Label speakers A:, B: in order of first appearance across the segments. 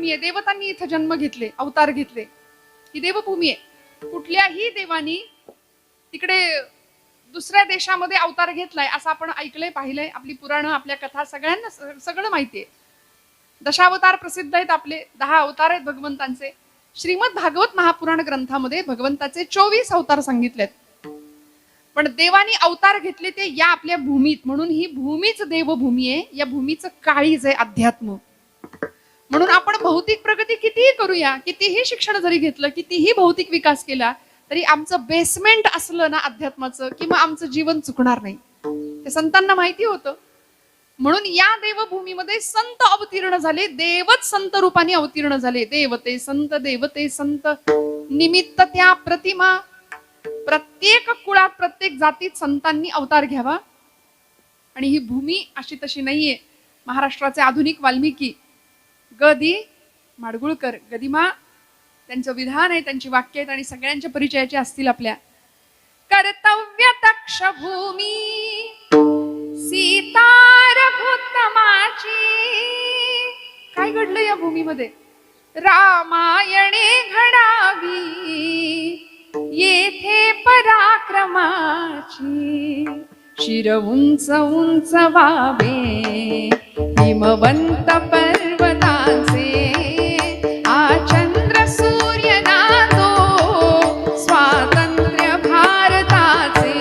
A: देवभूमी आहे. देवतांनी इथं जन्म घेतले, अवतार घेतले. ही देवभूमी आहे. कुठल्याही देवानी तिकडे दुसऱ्या देशामध्ये अवतार घेतलाय असं आपण ऐकलंय, पाहिलंय. आपली पुराणं, आपल्या कथा सगळ्यांना सगळं माहितीये. दशावतार प्रसिद्ध आहेत आपले, 10 अवतार आहेत भगवंतांचे. श्रीमद भागवत महापुराण ग्रंथामध्ये भगवंताचे 24 अवतार सांगितलेत. पण देवानी अवतार घेतले ते या आपल्या भूमीत, म्हणून ही भूमीच देवभूमी आहे. या भूमीचं काळीज आहे अध्यात्म. म्हणून आपण भौतिक प्रगती कितीही करूया, कितीही शिक्षण जरी घेतलं, कितीही भौतिक विकास केला, तरी आमचं बेसमेंट असलं ना अध्यात्माचं, किंवा आमचं जीवन चुकणार नाही. ते संतांना माहिती होतं. म्हणून या देवभूमीमध्ये संत अवतीर्ण झाले. देवच संत रूपाने अवतीर्ण झाले. देवते संत निमित्त त्या प्रतिमा. प्रत्येक कुळात, प्रत्येक जातीत संतांनी अवतार घ्यावा. आणि ही भूमी अशी तशी नाहीये. महाराष्ट्राचे आधुनिक वाल्मिकी गदी माडगुळकर, गदिमा, त्यांचं विधान आहे, त्यांची वाक्य आहेत आणि सगळ्यांच्या परिचयाचे असतील आपल्या. कर्तव्य दक्ष भूमी सीता रघुत्तमाची. काय घडलं या भूमीमध्ये? रामायणे घडावी येथे पराक्रमाची. शिर उंच उंच व्हावे हिमवंत पर्वताचे. आचंद्र सूर्य नादो स्वातंत्र्य भारताचे.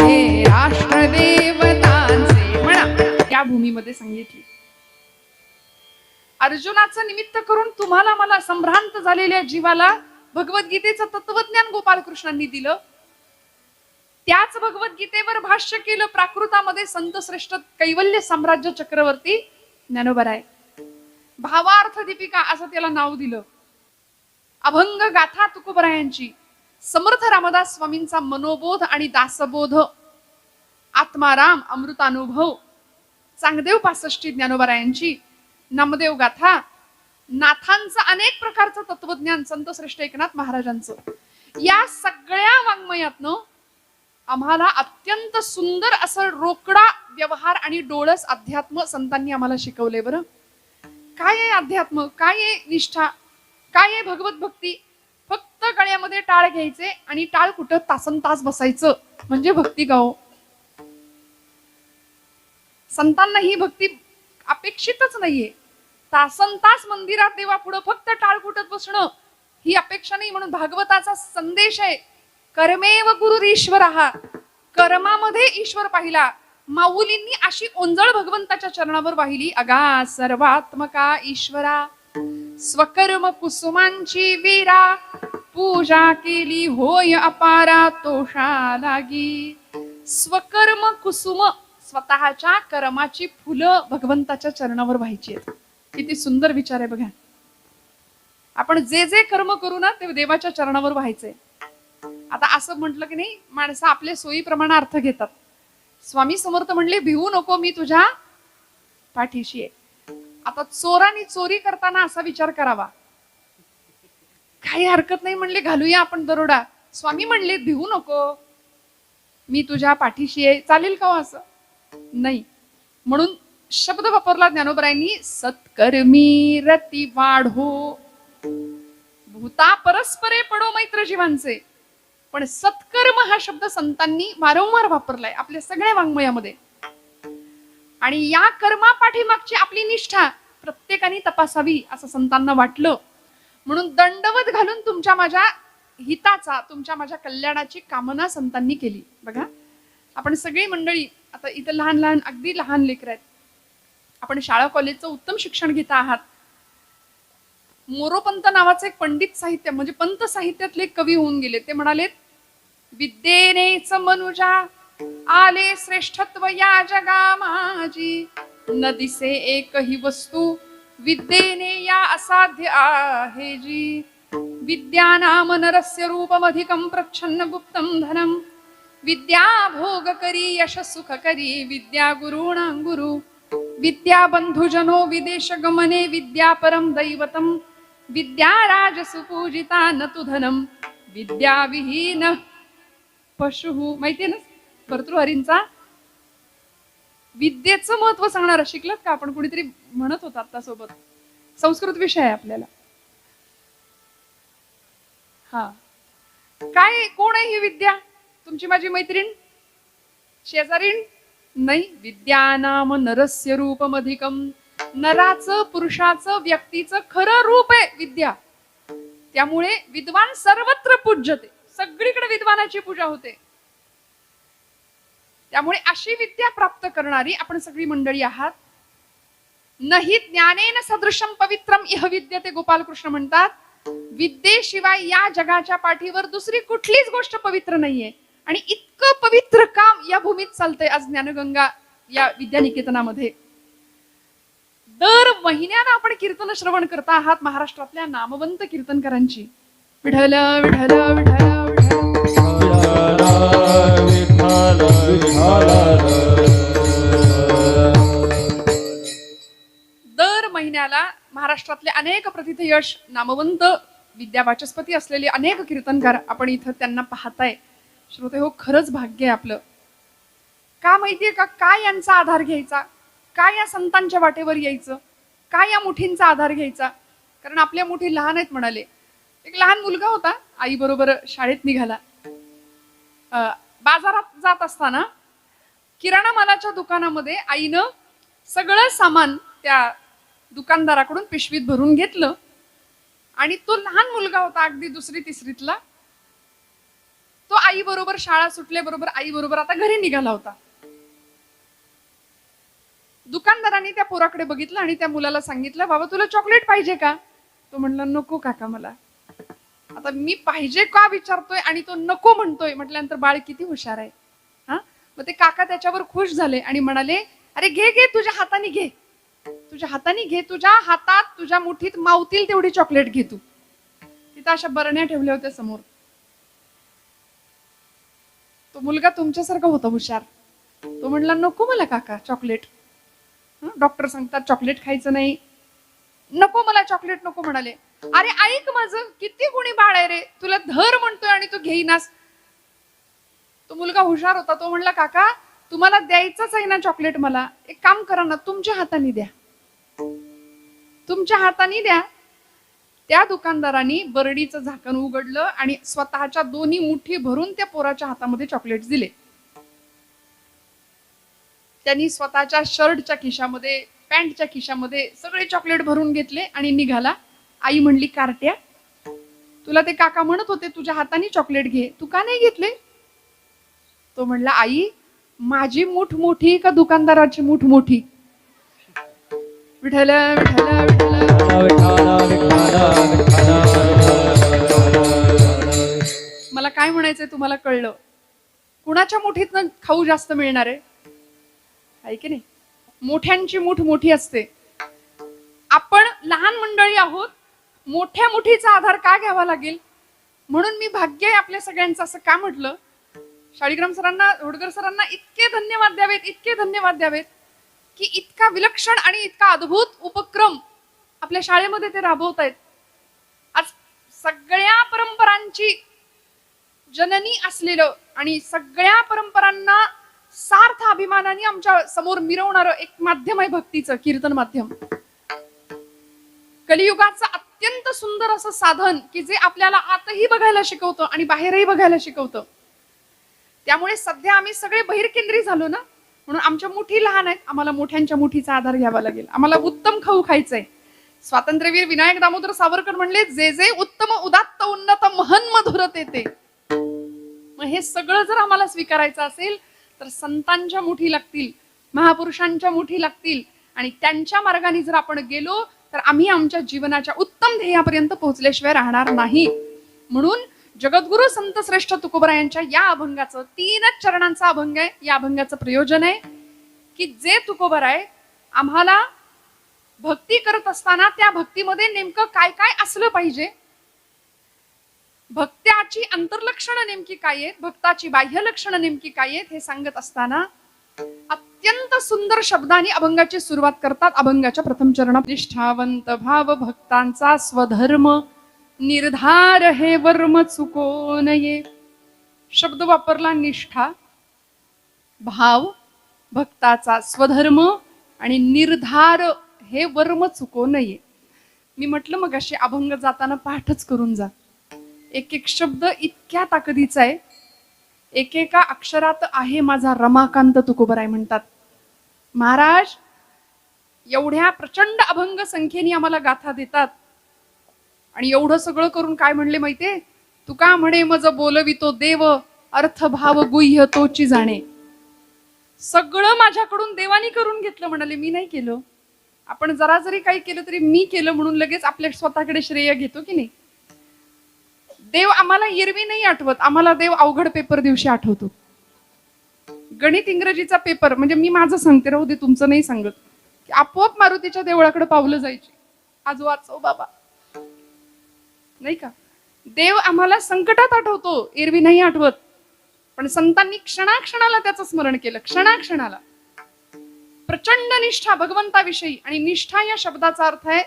A: हे राष्ट्रदेवतांचे म्हणा या भूमीमध्ये सांगितली. अर्जुनाचं निमित्त करून तुम्हाला मला संभ्रांत झालेल्या जीवाला भगवद्गीतेचं तत्वज्ञान गोपालकृष्णांनी दिलं. त्याच भगवद्गीतेवर भाष्य केलं प्राकृतामध्ये संत श्रेष्ठ कैवल्य साम्राज्य चक्रवर्ती ज्ञानोबराय. भावार्थ दीपिका असं त्याला नाव दिलं. अभंग गाथा तुकोबरायांची. समर्थ रामदास स्वामींचा मनोबोध आणि दासबोध. आत्माराम अमृतानुभव. चांगदेव 65 ज्ञानोबरायांची. नामदेव गाथा. नाथांचं अनेक प्रकारचं तत्वज्ञान संत श्रेष्ठ एकनाथ महाराजांचं. या सगळ्या वाङ्मयातनं आम्हाला अत्यंत सुंदर असं रोकडा व्यवहार आणि डोळस अध्यात्म संतांनी आम्हाला शिकवले. बरं, काय आहे अध्यात्म, काय आहे निष्ठा, काय आहे भगवत भक्ती? फक्त गळ्यामध्ये टाळ घ्यायचे आणि टाळ कुठं तासन तास बसायचं म्हणजे भक्ती गाव. संतांना ही भक्ती अपेक्षितच नाहीये. तासन तास मंदिरात देवा पुढं फक्त टाळ कुटत बसणं ही अपेक्षा नाही. म्हणून भागवताचा संदेश आहे, कर्मेव गुरुरीश्वरः. कर्मामध्ये ईश्वर पाहिला. माऊलींनी अशी ओंजळ भगवंताच्या चरणावर वाहिली. अगा सर्वात्मका ईश्वरा स्वकर्म कुसुमांची वीरा. पूजा केली होय अपारा तोषा लागी. स्वकर्म कुसुम, स्वतःच्या कर्माची फुलं भगवंताच्या चरणावर व्हायची आहेत. किती सुंदर विचार आहे बघा. आपण जे जे कर्म करू ना ते देवाच्या चरणावर व्हायचंय. आता असं म्हटलं की नाही, माणसं आपल्या सोयीप्रमाणे अर्थ घेतात. स्वामी समर्थ म्हणले भिवू नको मी तुझ्या पाठीशी आहे. आता चोरांनी चोरी करताना असा विचार करावा, काही हरकत नाही म्हणले घालूया आपण दरोडा. स्वामी म्हणले भिवू नको मी तुझ्या पाठीशी आहे. चालेल का असं? नाही. म्हणून शब्द वापरला ज्ञानोबरायांनी, सत्कर्मी रती वाढो. भूता परस्परे पडो मैत्र जीवांचे. पण सत्कर्म हा शब्द संतांनी वारंवार वापरलाय आपल्या सगळ्या वाङ्मयामध्ये. आणि या कर्मा पाठीमागची आपली निष्ठा प्रत्येकाने तपासावी असं संतांना वाटलं. म्हणून दंडवत घालून तुमच्या माझ्या हिताचा, तुमच्या माझ्या कल्याणाची कामना संतांनी केली. बघा, आपण सगळी मंडळी आता इथं लहान लहान, अगदी लहान लेकर आहेत. आपण शाळा कॉलेजचं उत्तम शिक्षण घेता आहात. मोरोपंत नावाचे एक पंडित साहित्य म्हणजे पंत साहित्यातले कवी होऊन गेले. ते म्हणाले, विद्येनेच मनुजा आले श्रेष्ठत्व या जगा माझी. न दिसे एकही वस्तू विद्येने या असाध्य आहे जी. विद्या नाम नरस्य रूपमधिकं प्रच्छन्न गुप्तं धनम. विद्या भोग करी यश सुख करी विद्या गुरुणां गुरु. विद्या बंधुजनो विदेश गमने विद्या परम दैवतम. विद्या राज सुपूजिता न तु धनम. विद्या विहीन पशु. माहितीये ना भर्तृहरींचा विद्येचं महत्व सांगणारा. शिकलात का आपण? कुणीतरी म्हणत होता आता सोबत, संस्कृत विषय आहे आपल्याला. हा, काय कोण आहे ही विद्या? तुमची माझी मैत्रीण, शेजारीण? नाही. विद्यानाम नरस्य रूपमधिकम. नराचं, पुरुषाचं, व्यक्तीचं खरं रूप आहे विद्या. त्यामुळे विद्वान सर्वत्र पूज्यते. सगळीकडे विद्वानाची पूजा होते. त्यामुळे अशी विद्या प्राप्त करणारी आपण सगळी मंडळी आहात. नाही ज्ञानेन सदृशम पवित्रम इह विद्यते. गोपालकृष्ण म्हणतात, विद्येशिवाय या जगाच्या पाठीवर दुसरी कुठलीच गोष्ट पवित्र नाहीये. आणि इतकं पवित्र काम या भूमीत चालतंय आज ज्ञानगंगा या विद्यानिकेतनामध्ये. दर महिन्याला आपण कीर्तन श्रवण करता आहात महाराष्ट्रातल्या नामवंत कीर्तनकारांची. विठ्ठल विठ्ठल विठ्ठल दर महिन्याला महाराष्ट्रातले अनेक प्रथितयश नामवंत विद्यावाचस्पती असलेले अनेक कीर्तनकार आपण इथं त्यांना पाहताय. श्रोते हो, खरंच भाग्य आहे आपलं. का माहितीये का? काय यांचा आधार घ्यायचा? काय या संतांच्या वाटेवर यायचं? काय या मुठींचा आधार घ्यायचा? कारण आपल्या मुठी लहान आहेत म्हणाले. एक लहान मुलगा होता, आई बरोबर शाळेत निघाला. बाजारात जात असताना किराणा मालाच्या दुकानामध्ये आईनं सगळं सामान त्या दुकानदाराकडून पिशवीत भरून घेतलं. आणि तो लहान मुलगा होता, अगदी 2री-3रीतला. तो आई बरोबर, शाळा सुटल्याबरोबर आई बरोबर आता घरी निघाला होता. दुकानदारांनी त्या पोराकडे बघितलं आणि त्या मुलाला सांगितलं, बाबा तुला चॉकलेट पाहिजे का? तो म्हणला, नको काका मला. आता मी पाहिजे का विचारतोय आणि तो नको म्हणतोय म्हटल्यानंतर बाळ किती हुशार आहे. हा, मग ते काका त्याच्यावर खुश झाले आणि म्हणाले, अरे घे घे, तुझ्या हाताने घे, तुझ्या हाताने घे, तुझ्या हातात, तुझ्या मुठीत मावतील तेवढी चॉकलेट घे तू. तिथं अशा बरण्या ठेवल्या होत्या समोर. तो मुलगा तुमच्यासारखा होता हुशार. तो म्हणला, नको मला काका चॉकलेट. डॉक्टर सांगतात चॉकलेट खायचं नाही. नको मला चॉकलेट नको म्हणाले. अरे ऐक माझं, किती गुणी बाळ आहे रे, तुला धर म्हणतोय आणि तू घेईनास. तो मुलगा हुशार होता. तो म्हणला, काका तुम्हाला द्यायचंच आहे ना चॉकलेट मला, एक काम करा ना, तुमच्या हाताने द्या, तुमच्या हाताने द्या. त्या दुकानदारांनी बरडीचं झाकण उघडलं आणि स्वतःच्या दोन्ही मुठी भरून त्या पोराच्या हातामध्ये चॉकलेट दिले. त्यांनी स्वतःच्या शर्टच्या खिशामध्ये, पॅन्टच्या खिशामध्ये सगळे चॉकलेट भरून घेतले आणि निघाला. आई म्हणली, कार्ट्या, तुला ते काका म्हणत होते तुझ्या हाताने चॉकलेट घे, तू का नाही घेतले? तो म्हणला, आई माझी मूठ मोठी का दुकानदाराची मूठ मोठी? विठ्ठल विठ्ठल मला काय म्हणायचंय तुम्हाला कळलं. कुणाच्या मुठीतनं खाऊ जास्त मिळणार आहे की नाही? मोठ्यांची मूठ मोठी असते. आपण लहान मंडळी आहोत, मोठ्या मुठीचा आधार का घ्यावा लागेल? म्हणून मी भाग्य आहे आपल्या सगळ्यांचं असं का म्हटलं. शाळीग्राम सरांना, होडकर सरांना इतके धन्यवाद द्यावेत, इतके धन्यवाद द्यावेत की इतका विलक्षण आणि इतका अद्भुत उपक्रम आपल्या शाळेमध्ये ते राबवतायत. आज सगळ्या परंपरांची जननी असलेलं आणि सगळ्या परंपरांना सार्थ अभिमानाने आमच्या समोर मिरवणारं एक माध्यम आहे भक्तीचं, कीर्तन माध्यम. कलियुगाचं अत्यंत सुंदर असं साधन की जे आपल्याला आतही बघायला शिकवतं आणि बाहेरही बघायला शिकवतं. त्यामुळे सध्या आम्ही सगळे बहिर्केंद्री झालो ना, म्हणून आमच्या मुठी लहान आहेत, आम्हाला मोठ्यांच्या मुठीचा आधार घ्यावा लागेल. आम्हाला उत्तम खाऊ खायचंय. स्वातंत्र्यवीर विनायक दामोदर सावरकर म्हणले, जे जे उत्तम उदात्त उन्नत महन मधुरत येते. मग हे सगळं जर आम्हाला स्वीकारायचं असेल तर संतांच्या मुठी लागतील, महापुरुषांच्या मुठी लागतील आणि त्यांच्या मार्गाने जर आपण गेलो तर आम्ही आमच्या जीवनाच्या उत्तम ध्येयापर्यंत पोहोचल्याशिवाय राहणार नाही. म्हणून जगद्गुरु संत श्रेष्ठ तुकोबरायांच्या या अभंगाचं 3च चरणांचा अभंग आहे. या अभंगाचं प्रयोजन आहे की जे तुकोबराय आम्हाला भक्ती करत असताना त्या भक्तीमध्ये नेमकं काय काय असलं पाहिजे, भक्त्याची अंतर्लक्षणं नेमकी काय आहेत, भक्ताची बाह्य लक्षणं नेमकी काय आहेत, हे सांगत असताना अत्यंत सुंदर शब्दांनी अभंगाची सुरुवात करतात. अभंगाच्या प्रथम चरणात, निष्ठावंत भाव भक्तांचा स्वधर्म निर्धार हे वर्म चुको नये. शब्द वापरला निष्ठा, भाव, भक्ताचा स्वधर्म आणि निर्धार हे वर्म चुको नये. मी म्हटलं मग अशी अभंग जाताना पाठच करून जा. एक एक शब्द इतक्या ताकदीचा आहे. एकेका अक्षरात आहे माझा रमाकांत तुकोबराय म्हणतात. महाराज एवढ्या प्रचंड अभंग संख्येने आम्हाला गाथा देतात आणि एवढं सगळं करून काय म्हणले माहितीये? तुका म्हणे मज बोलवितो देव, अर्थ भाव गुह्य तोची जाणे. सगळं माझ्याकडून देवानी करून घेतलं म्हणाले, मी नाही केलं. आपण जरा जरी काही केलं तरी मी केलं म्हणून लगेच आपल्या स्वतःकडे श्रेय घेतो की नाही. देव आम्हाला एरवी नाही आठवत, आम्हाला देव अवघड पेपर दिवशी आठवतो. गणित इंग्रजीचा पेपर म्हणजे मी माझं सांगते, राहू दे तुमचं नाही सांगत, की आपोआप मारुतीच्या देवळाकडे पावलं जायची, आज वाचव बाबा, नाही का. देव आम्हाला संकटात आठवतो, एरवी नाही आठवत. पण संतांनी क्षणाक्षणाला त्याचं स्मरण केलं, क्षणाक्षणाला. प्रचंड निष्ठा भगवंताविषयी. आणि निष्ठा या शब्दाचा अर्थ आहे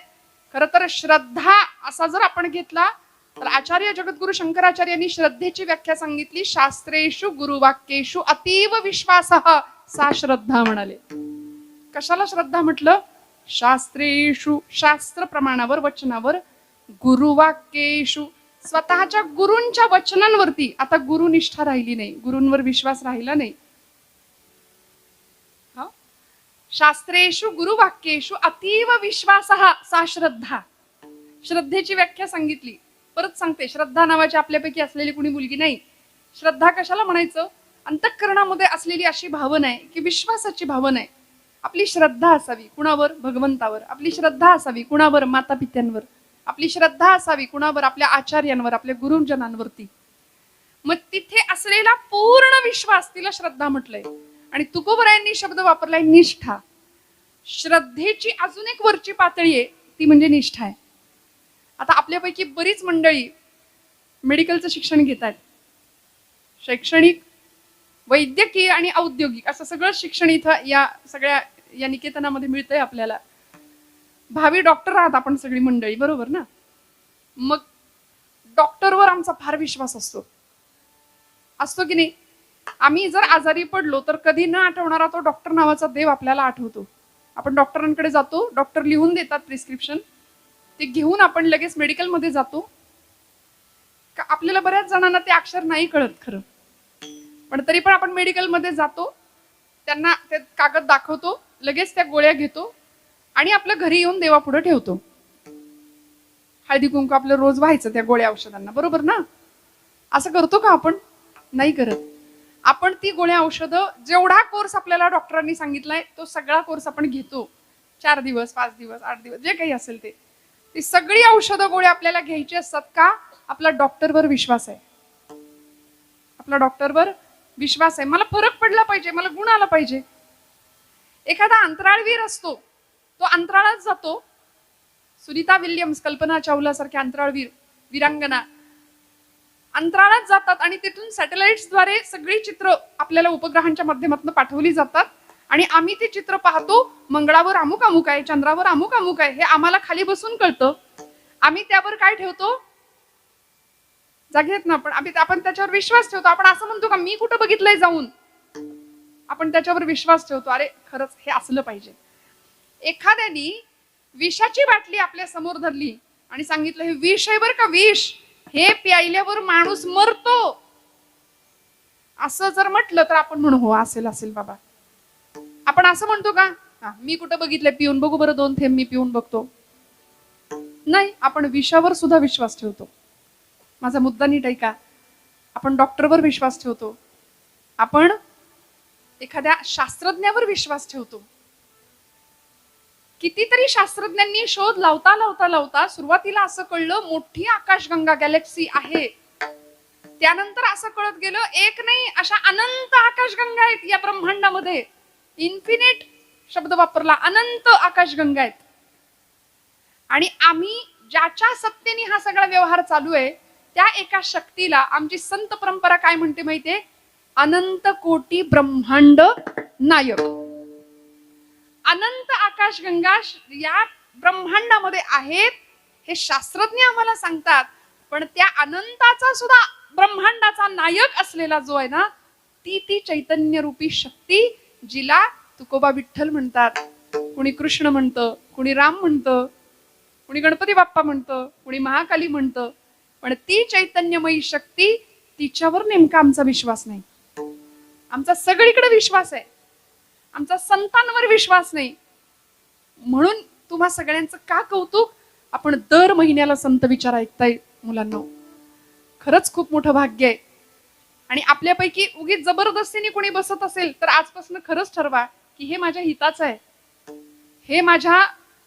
A: खर तर श्रद्धा असा जर आपण घेतला तर आचार्य जगद्गुरु शंकराचार्यांनी श्रद्धेची व्याख्या सांगितली, शास्त्रेषु गुरुवाक्येषु अतीव विश्वासः सा श्रद्धा म्हणाले. कशाला श्रद्धा म्हटलं? शास्त्रेषु शास्त्र प्रमाणावर वचनावर, गुरुवाक्येषु स्वतःच्या गुरूंच्या वचनांवरती. आता गुरुनिष्ठा राहिली नाही, गुरूंवर विश्वास राहिला नाही. शास्त्रेषु गुरुवाक्येषु अतीव विश्वासः सा श्रद्धा. श्रद्धेची व्याख्या सांगितली. परत सांगते, श्रद्धा नावाची आपल्यापैकी असलेली कुणी मुलगी नाही. श्रद्धा कशाला म्हणायचं? अंतःकरणामध्ये असलेली अशी भावना आहे की विश्वासाची भावना आहे. आपली श्रद्धा असावी कुणावर? भगवंतावर. आपली श्रद्धा असावी कुणावर? माता पित्यांवर. आपली श्रद्धा असावी कुणावर? आपल्या आचार्यांवर, आपल्या गुरुजनांवरती. मग तिथे असलेला पूर्ण विश्वास तिला श्रद्धा म्हटलंय. आणि तुकोबरायांनी शब्द वापरलाय निष्ठा. श्रद्धेची अजून एक वरची पातळी आहे, ती म्हणजे निष्ठा आहे. आता आपल्यापैकी बरीच मंडळी मेडिकलचं शिक्षण घेत आहेत. शैक्षणिक, वैद्यकीय आणि औद्योगिक असं सगळं शिक्षण इथं या सगळ्या या निकेतनामध्ये मिळतंय आपल्याला. भावी डॉक्टर आहात आपण सगळी मंडळी, बरोबर ना? मग डॉक्टरवर आमचा फार विश्वास असतो की नाही? आम्ही जर आजारी पडलो तर कधी न आठवणारा तो डॉक्टर नावाचा देव आपल्याला आठवतो. आपण डॉक्टरांकडे जातो, डॉक्टर लिहून देतात प्रिस्क्रिप्शन, ते घेऊन आपण लगेच मेडिकलमध्ये जातो. आपल्याला बऱ्याच जणांना ते अक्षर नाही कळत खरं, पण तरी पण आपण मेडिकलमध्ये जातो, त्यांना ते कागद दाखवतो, लगेच त्या गोळ्या घेतो आणि आपल्या घरी येऊन देवापुढे ठेवतो. हळदी कुंकू आपलं रोज व्हायचं त्या गोळ्या औषधांना, बरोबर ना? असं करतो का आपण? नाही करत. आपण ती गोळ्या औषधं, जेवढा कोर्स आपल्याला डॉक्टरांनी सांगितलाय तो सगळा कोर्स आपण घेतो. 4 दिवस, 5 दिवस, 8 दिवस, जे काही असेल ते. ती सगळी औषधं गोळ्या आपल्याला घ्यायची असतात का? आपला डॉक्टरवर विश्वास आहे. आपला डॉक्टरवर विश्वास आहे. मला फरक पडला पाहिजे, मला गुण आला पाहिजे. एखादा अंतराळवीर असतो, तो अंतराळात जातो. सुनीता विल्यम्स, कल्पना चावला सारख्या अंतराळवीर, वीरांगना अंतराळात जातात आणि तिथून सॅटेलाइट्सद्वारे सगळी चित्र आपल्याला उपग्रहांच्या माध्यमातून पाठवली जातात आणि आम्ही ती चित्र पाहतो. मंगळावर अमुक अमुक आहे, चंद्रावर अमुक अमुक आहे, हे आम्हाला खाली बसून कळतं. आम्ही त्यावर काय ठेवतो? जागेत ना आपण त्याच्यावर विश्वास ठेवतो. आपण असं म्हणतो का मी कुठं बघितलंय जाऊन? आपण त्याच्यावर विश्वास ठेवतो. अरे खरंच हे असलं पाहिजे. एखाद्यानी विषाची बाटली आपल्या समोर धरली आणि सांगितलं हे विष आहे बरं का, विष, हे प्यायल्यावर माणूस मरतो, असं जर म्हटलं तर आपण म्हणू हो असेल असेल बाबा. आपण असं म्हणतो का? मी कुठं बघितलंय, पिऊन बघू बरं, 2 थेंब मी पिऊन बघतो. नाही, आपण विषावर सुद्धा विश्वास ठेवतो. माझा मुद्दा नीट ऐका. आपण डॉक्टरवर विश्वास ठेवतो, आपण एखाद्या शास्त्रज्ञावर विश्वास ठेवतो. कितीतरी शास्त्रज्ञांनी शोध लावता लावता लावता सुरुवातीला असं कळलं मोठी आकाशगंगा गॅलेक्सी आहे. त्यानंतर असं कळत गेलं एक नाही अशा अनंत आकाशगंगा आहेत या ब्रह्मांडामध्ये. इन्फिनिट शब्द वापरला, अनंत आकाशगंगा आहेत. आणि आम्ही ज्याच्या सत्तेने हा सगळा व्यवहार चालू आहे त्या एका शक्तीला आमची संत परंपरा काय म्हणते माहितीये? अनंत कोटी ब्रह्मांड नायक. अनंत आकाशगंगा या ब्रह्मांडामध्ये आहेत हे शास्त्रज्ञ आम्हाला सांगतात. पण त्या अनंताचा सुद्धा ब्रह्मांडाचा नायक असलेला जो आहे ना, ती चैतन्य रूपी शक्ती, जिला तुकोबा विठ्ठल म्हणतात, कुणी कृष्ण म्हणतं, कुणी राम म्हणतं, कुणी गणपती बाप्पा म्हणतं, कुणी महाकाली म्हणतं, पण ती चैतन्यमयी शक्ती, तिच्यावर नेमका आमचा विश्वास नाही. आमचा सगळीकडे विश्वास आहे, आमचा संतांवर विश्वास नाही. म्हणून तुम्हा सगळ्यांचं का कौतुक, आपण दर महिन्याला संत विचार ऐकताय मुलांना. खरंच खूप मोठं भाग्य आहे. आणि आपल्यापैकी उगीच जबरदस्तीने कोणी बसत असेल तर आजपासून खरंच ठरवा की हे माझ्या हिताचं आहे, हे माझ्या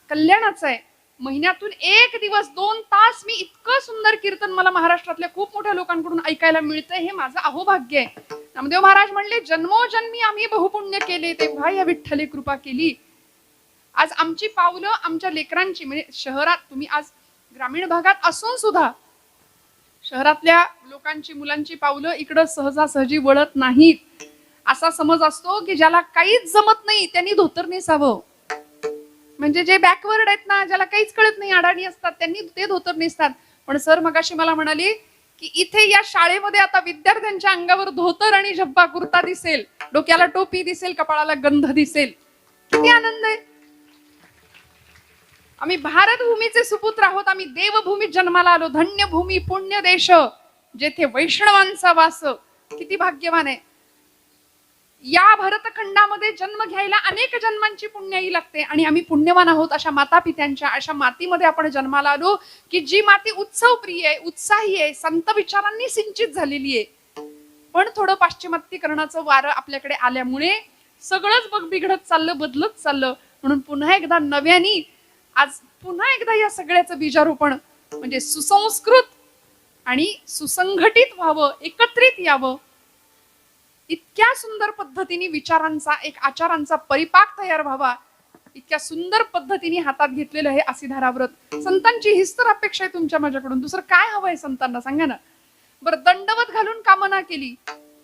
A: कल्याणाचं आहे. महिन्यातून एक दिवस 2 तास मी इतकं सुंदर कीर्तन मला महाराष्ट्रातल्या खूप मोठ्या लोकांकडून ऐकायला मिळतंय, हे माझं अहोभाग्य आहे. नामदेव महाराज म्हणले, जन्मोजन्मी आम्ही बहुपुण्य केले, तेव्हा या विठ्ठले कृपा केली. आज आमची पावलं आमच्या लेकरांची, म्हणजे शहरात तुम्ही आज ग्रामीण भागात असून सुद्धा शहरातल्या लोकांची मुलांची पावलं इकडं सहजासहजी वळत नाहीत. असा समज असतो की ज्याला काहीच जमत नाही त्यांनी धोतर नेसावं. म्हणजे जे बॅकवर्ड आहेत ना, ज्याला काहीच कळत नाही, अडाणी असतात, त्यांनी ते धोतर नेसतात. पण सर मगाशी मला म्हणाली की इथे या शाळेमध्ये आता विद्यार्थ्यांच्या अंगावर धोतर आणि झब्बा कुर्ता दिसेल, डोक्याला टोपी दिसेल, कपाळाला गंध दिसेल. किती आनंद आहे. आम्ही भारत भूमीचे सुपुत्र आहोत, आम्ही देवभूमीत जन्माला आलो. धन्य भूमी पुण्य देश, जेथे वैष्णवांचा वास. किती भाग्यवान आहे. या भरतखंडामध्ये जन्म घ्यायला अनेक जन्मांची पुण्याई लागते आणि आम्ही पुण्यवान आहोत. अशा माता पित्यांच्या, अशा मातीमध्ये आपण जन्माला आलो की जी माती उत्सव प्रिय आहे, उत्साही आहे, संत विचारांनी सिंचित झालेली आहे. पण थोडं पाश्चिमात्यीकरणाचं वारं आपल्याकडे आल्यामुळे सगळंच बघ बिघडत चाललं, बदलत चाललं. म्हणून पुन्हा एकदा नव्याने आज पुन्हा एकदा या सगळ्याचं बीजारोपण, म्हणजे सुसंस्कृत आणि सुसंघटित व्हावं, एकत्रित यावं. इतक्या सुंदर पद्धतीने विचारांचा एक आचारांचा परिपाक तयार व्हावा, इतक्या सुंदर पद्धतीने हातात घेतलेलं हे असिधारा व्रत. संतांची हीच तर अपेक्षा आहे तुमच्या माझ्याकडून. दुसरं काय हवंय संतांना सांगा ना. बरं, दंडवत घालून कामना केली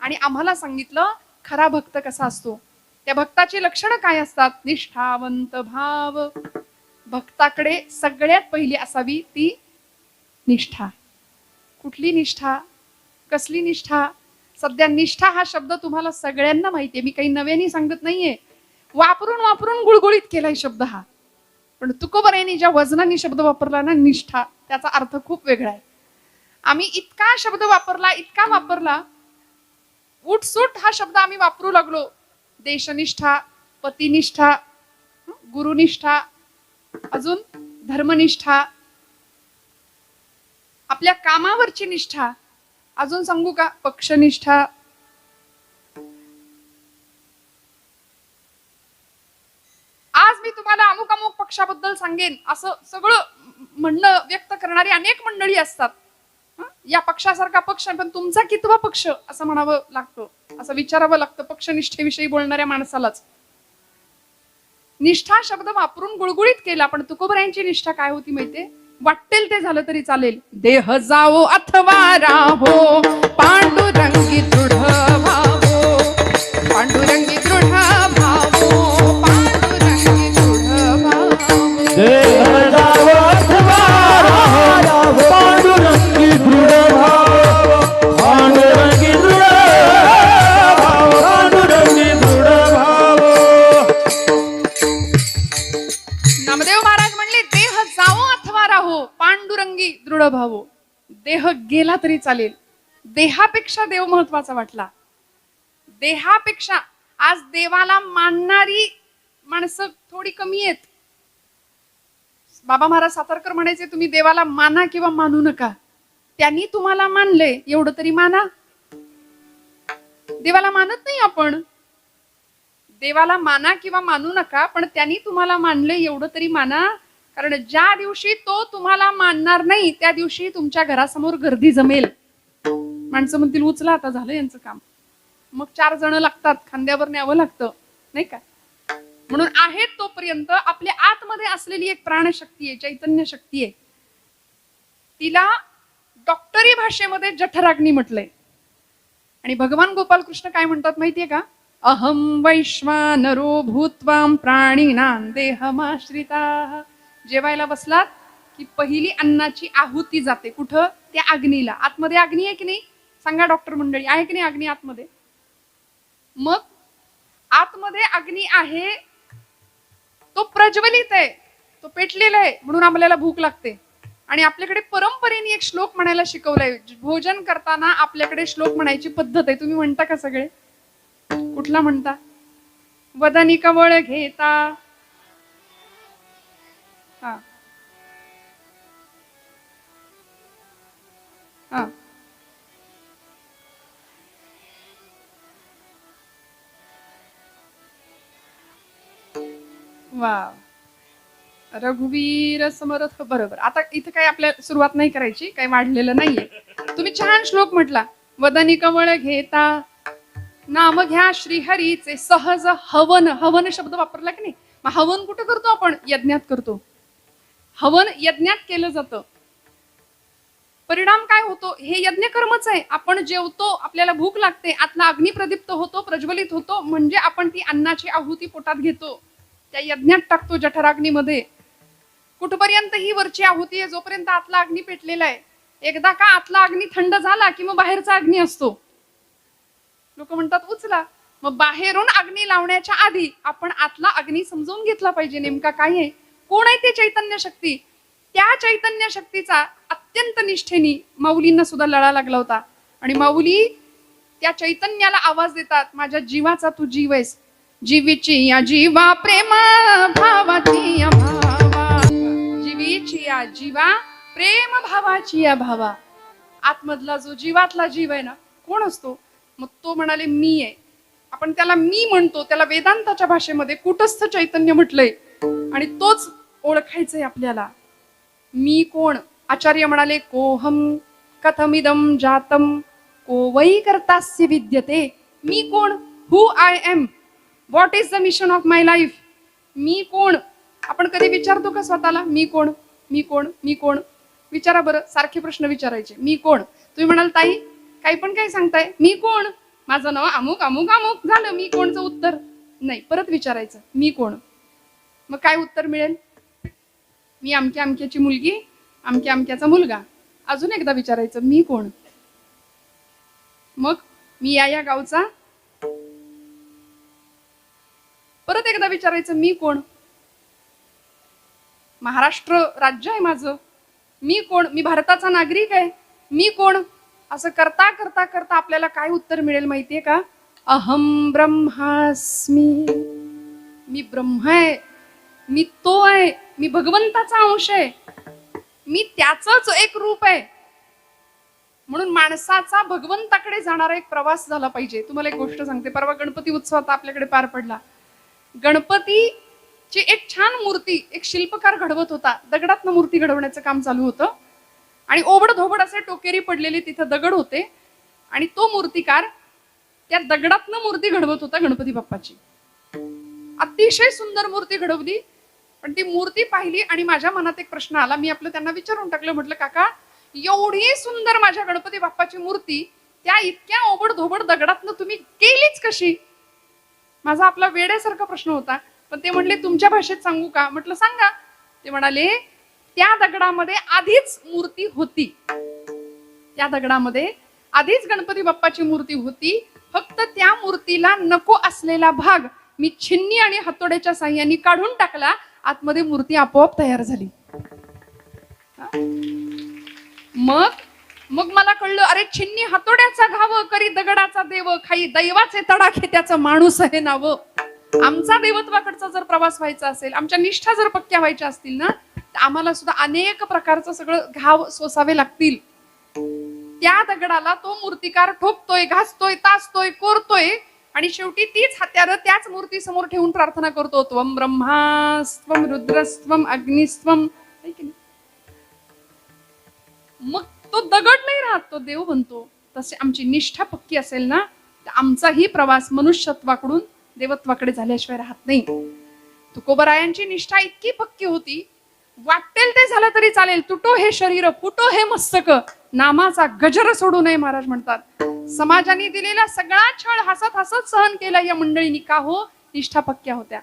A: आणि आम्हाला सांगितलं खरा भक्त कसा असतो, त्या भक्ताची लक्षणं काय असतात. निष्ठावंत भाव. भक्ताकडे सगळ्यात पहिली असावी ती निष्ठा. कुठली निष्ठा, कसली निष्ठा. सध्या निष्ठा हा शब्द तुम्हाला सगळ्यांना माहितीये, मी काही नव्याने सांगत नाहीये. वापरून वापरून गुळगुळीत केलाय शब्द हा. पण तुकोबरायांनी ज्या वजनाने शब्द वापरला ना निष्ठा, त्याचा अर्थ खूप वेगळा आहे. आम्ही इतका शब्द वापरला, इतका वापरला, उठसूट हा शब्द आम्ही वापरू लागलो. देशनिष्ठा, पतिनिष्ठा, गुरुनिष्ठा, अजून धर्मनिष्ठा, आपल्या कामावरची निष्ठा, अजून सांगू का पक्षनिष्ठा. आज मी तुम्हाला अमुक अमुक पक्षाबद्दल सांगेन असं सगळं म्हणणं व्यक्त करणारी अनेक मंडळी असतात. या पक्षासारखा पक्ष, पण तुमचा कितवा पक्ष असं म्हणावं लागतं, असं विचारावं लागतं पक्षनिष्ठेविषयी बोलणाऱ्या माणसालाच. निष्ठा शब्द वापरून गुळगुळीत केला. पण तुकोबरायांची निष्ठा काय होती माहितीये, वाटेल ते झालं तरी चालेल. देह जावो अथवा राहो, पांडुरंगी दृढ भावो, पांडुरंगी दृढ भावो, पांडुरंगी दृढ भावो.
B: देह जावो अथवा राहो, पांडुरंगी दृढ भावो, पांडुरंगी दृढ भावो, पांडुरंगी दृढ भावो.
A: नामदेव महाराज म्हणले, देह जावो अथवा राहो, पांडुरंगी दृढ भावो. देह गेला तरी चालेल, देहापेक्षा देव महत्वाचा वाटला. देहापेक्षा आज देवाला मानणारी माणसं थोडी कमी आहेत. बाबा महाराज सातारकर म्हणायचे, तुम्ही देवाला माना किंवा मानू नका, त्यांनी तुम्हाला मानले एवढं तरी माना. देवाला मानत नाही आपण. देवाला माना किंवा मानू नका, पण त्यांनी तुम्हाला मानले एवढं तरी माना. कारण ज्या दिवशी तो तुम्हाला मानणार नाही त्या दिवशी तुमच्या घरासमोर गर्दी जमेल. माणसं म्हणतील उचला आता झालं यांचं काम. मग 4 जण लागतात, खांद्यावर न्यावं लागतं नाही का. म्हणून आहेत तोपर्यंत आपल्या आतमध्ये असलेली एक प्राणशक्ती आहे, चैतन्य शक्ती आहे. तिला डॉक्टरी भाषेमध्ये जठराग्नी म्हटलंय. आणि भगवान गोपाल कृष्ण काय म्हणतात माहितीये का, अहम वैश्वानरो भूत्वाम प्राणिनां देहमाश्रिताः. जेवायला बसलात की पहिली अन्नाची आहुती जाते कुठं, त्या अग्नीला. आतमध्ये अग्नी आहे की नाही सांगा डॉक्टर मंडळी, आहे की नाही अग्नी आतमध्ये. मग आतमध्ये अग्नी आहे, तो प्रज्वलित आहे, तो पेटलेला आहे म्हणून आपल्याला भूक लागते. आणि आपल्याकडे परंपरेने एक श्लोक म्हणायला शिकवलाय. भोजन करताना आपल्याकडे श्लोक म्हणायची पद्धत आहे. तुम्ही म्हणता का सगळे? कुठला म्हणता? वदनी कवळ घेता. हा हा वा. रघुवीर समर्थ. बरोबर. आता इथं काय आपल्या सुरुवात नाही करायची, काही वाढलेलं नाहीये. तुम्ही छान श्लोक म्हटला. वदनी कवळ घेता नाम घ्या श्रीहरीचे सहज हवन. हवन शब्द वापरला की नाही? मग हवन कुठे करतो आपण? यज्ञात करतो. हवन यज्ञात केलं जातं. परिणाम काय होतो? हे यज्ञ कर्मच आहे. आपण जेवतो, आपल्याला भूक लागते, आतला अग्नी प्रदीप्त होतो, प्रज्वलित होतो, म्हणजे आपण ती अन्नाची आहुती पोटात घेतो, त्या यज्ञात टाकतो जठराग्नीमध्ये. कुठपर्यंत ही वरची आहुती आहे? जोपर्यंत आतला अग्नी पेटलेला आहे. एकदा का आतला अग्नी थंड झाला की मग बाहेरचा अग्नी असतो. लोक म्हणतात उचला. मग बाहेरून अग्नी लावण्याच्या आधी आपण आतला अग्नी समजून घेतला पाहिजे. नेमका काय आहे? कोण आहे ते चैतन्य शक्ती? त्या चैतन्य शक्तीचा अत्यंत निष्ठेने माऊलींना सुद्धा लळा लागला होता. आणि माऊली त्या चैतन्याला आवाज देतात, माझ्या जीवाचा तू जीव आहेस. जीवीची या जीवा प्रेमा भावाची या भावा. जीवीची या जीवा प्रेम भावाची या भावा. आतमधला जो जीवातला जीव आहे ना, कोण असतो? मग तो म्हणाले मी आहे. आपण त्याला मी म्हणतो, त्याला वेदांताच्या भाषेमध्ये कुटस्थ चैतन्य म्हटलंय. आणि तोच ओळखायचंय आपल्याला. मी कोण? आचार्य म्हणाले कोहम कथमिदम जातम को वै कर्तास्य विद्यते. मी कोण? Who I am. What is the mission of my life? मी कोण? आपण कधी विचारतो का स्वतःला मी कोण? मी कोण? मी कोण? विचारा बरं. सारखे प्रश्न विचारायचे. मी कोण? तुम्ही म्हणाल ताई काही पण काय सांगताय? मी कोण? माझं नाव अमुक अमुक अमुक. झालं मी कोणचं उत्तर? नाही, परत विचारायचं मी कोण. मग काय उत्तर मिळेल? मी अमक्या अमक्याची मुलगी, अमक्या अमक्याचा मुलगा. अजून एकदा विचारायचं मी कोण. मग मी या गावचा. परत एकदा विचारायचं मी कोण. महाराष्ट्र राज्य आहे माझं. मी कोण? मी भारताचा नागरिक आहे. मी कोण? असं करता करता करता आपल्याला काय उत्तर मिळेल माहितीये का? अहम ब्रह्मास्मी. मी ब्रह्म आहे. मी तो आहे. मी भगवंताचा अंश आहे. मी त्याचंच एक रूप आहे. म्हणून माणसाचा भगवंताकडे जाणारा एक प्रवास झाला पाहिजे. तुम्हाला एक गोष्ट सांगते. परवा गणपती उत्सवात आपल्याकडे पार पडला. गणपतीची एक छान मूर्ती एक शिल्पकार घडवत होता. दगडातनं मूर्ती घडवण्याचं काम चालू होतं. आणि ओबड धोबड असे टोकेरी पडलेले तिथं दगड होते. आणि तो मूर्तिकार त्या दगडातनं मूर्ती घडवत होता गणपती बाप्पाची. अतिशय सुंदर मूर्ती घडवली. पण ती मूर्ती पाहिली आणि माझ्या मनात एक प्रश्न आला. मी आपलं त्यांना विचारून टाकलं. म्हटलं काका, एवढी सुंदर माझ्या गणपती बाप्पाची मूर्ती त्या इतक्या ओबड धोबड दगडातनं तुम्ही केलीच कशी? माझा आपला वेड्यासारखा प्रश्न होता. पण ते म्हणले तुमच्या भाषेत सांगू का? म्हटलं सांगा. ते म्हणाले त्या दगडामध्ये आधीच मूर्ती होती. त्या दगडामध्ये आधीच गणपती बाप्पाची मूर्ती होती. फक्त त्या मूर्तीला नको असलेला भाग मी छिन्नी आणि हातोड्याच्या साह्याने काढून टाकला. आतमध्ये मूर्ती आपोआप तयार झाली. मग मग मला कळलं, अरे छिन्नी हातोड्याचा घाव करी दगडाचा देव, खाई दैवाचे तडाखे त्याचं माणूस आहे नाव. आमचा देवत्वाकडचा जर प्रवास व्हायचा असेल, आमच्या निष्ठा जर पक्क्या व्हायच्या असतील ना, तर आम्हाला सुद्धा अनेक प्रकारचं सगळं घाव सोसावे लागतील. त्या दगडाला तो मूर्तिकार ठोकतोय, घासतोय, तासतोय, कोरतोय आणि शेवटी तीच हत्यारं त्याच मूर्ती समोर ठेवून प्रार्थना करतो. त्वम ब्रह्मास्त्वम रुद्रस्त्वम अग्निस्त्वम. मग तो दगड नाही राहत, तो देव बनतो. तसे आमची निष्ठा पक्की असेल ना, तर आमचाही प्रवास मनुष्यत्वाकडून देवत्वाकडे झाल्याशिवाय राहत नाही. तुकोबरायांची निष्ठा इतकी पक्की होती, वाटेल ते झालं तरी चालेल, तुटो हे शरीर, फुटो हे मस्तक, नामाचा गजर सोडू नये महाराज म्हणतात. समाजाने दिलेला सगळा छळ हसत हसत सहन केला या मंडळींनी. का हो? निष्ठा पक्क्या होत्या.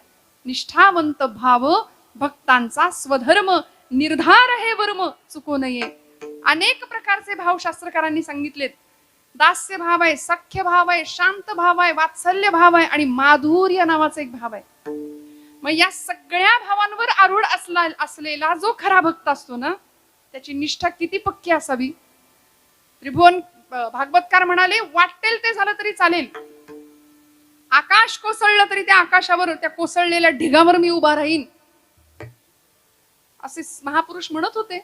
A: निष्ठावंत भाव भक्तांचा स्वधर्म, निर्धार हे वर्म चुको नये. अनेक प्रकारचे भाव शास्त्रकारांनी सांगितलेत. दास्य भाव आहे, सख्य भाव आहे, शांत भाव आहे, वात्सल्य भाव आहे आणि माधुर्य नावाचा एक भाव आहे. मग या सगळ्या भावांवर आरूढ असलेला जो खरा भक्त असतो ना, त्याची निष्ठा किती पक्की असावी. त्रिभुवन भागवतकार म्हणाले, वाटेल ते झालं तरी चालेल, आकाश कोसळलं तरी त्या आकाशावर, त्या कोसळलेल्या ढिगावर मी उभा राहीन, असे महापुरुष म्हणत होते.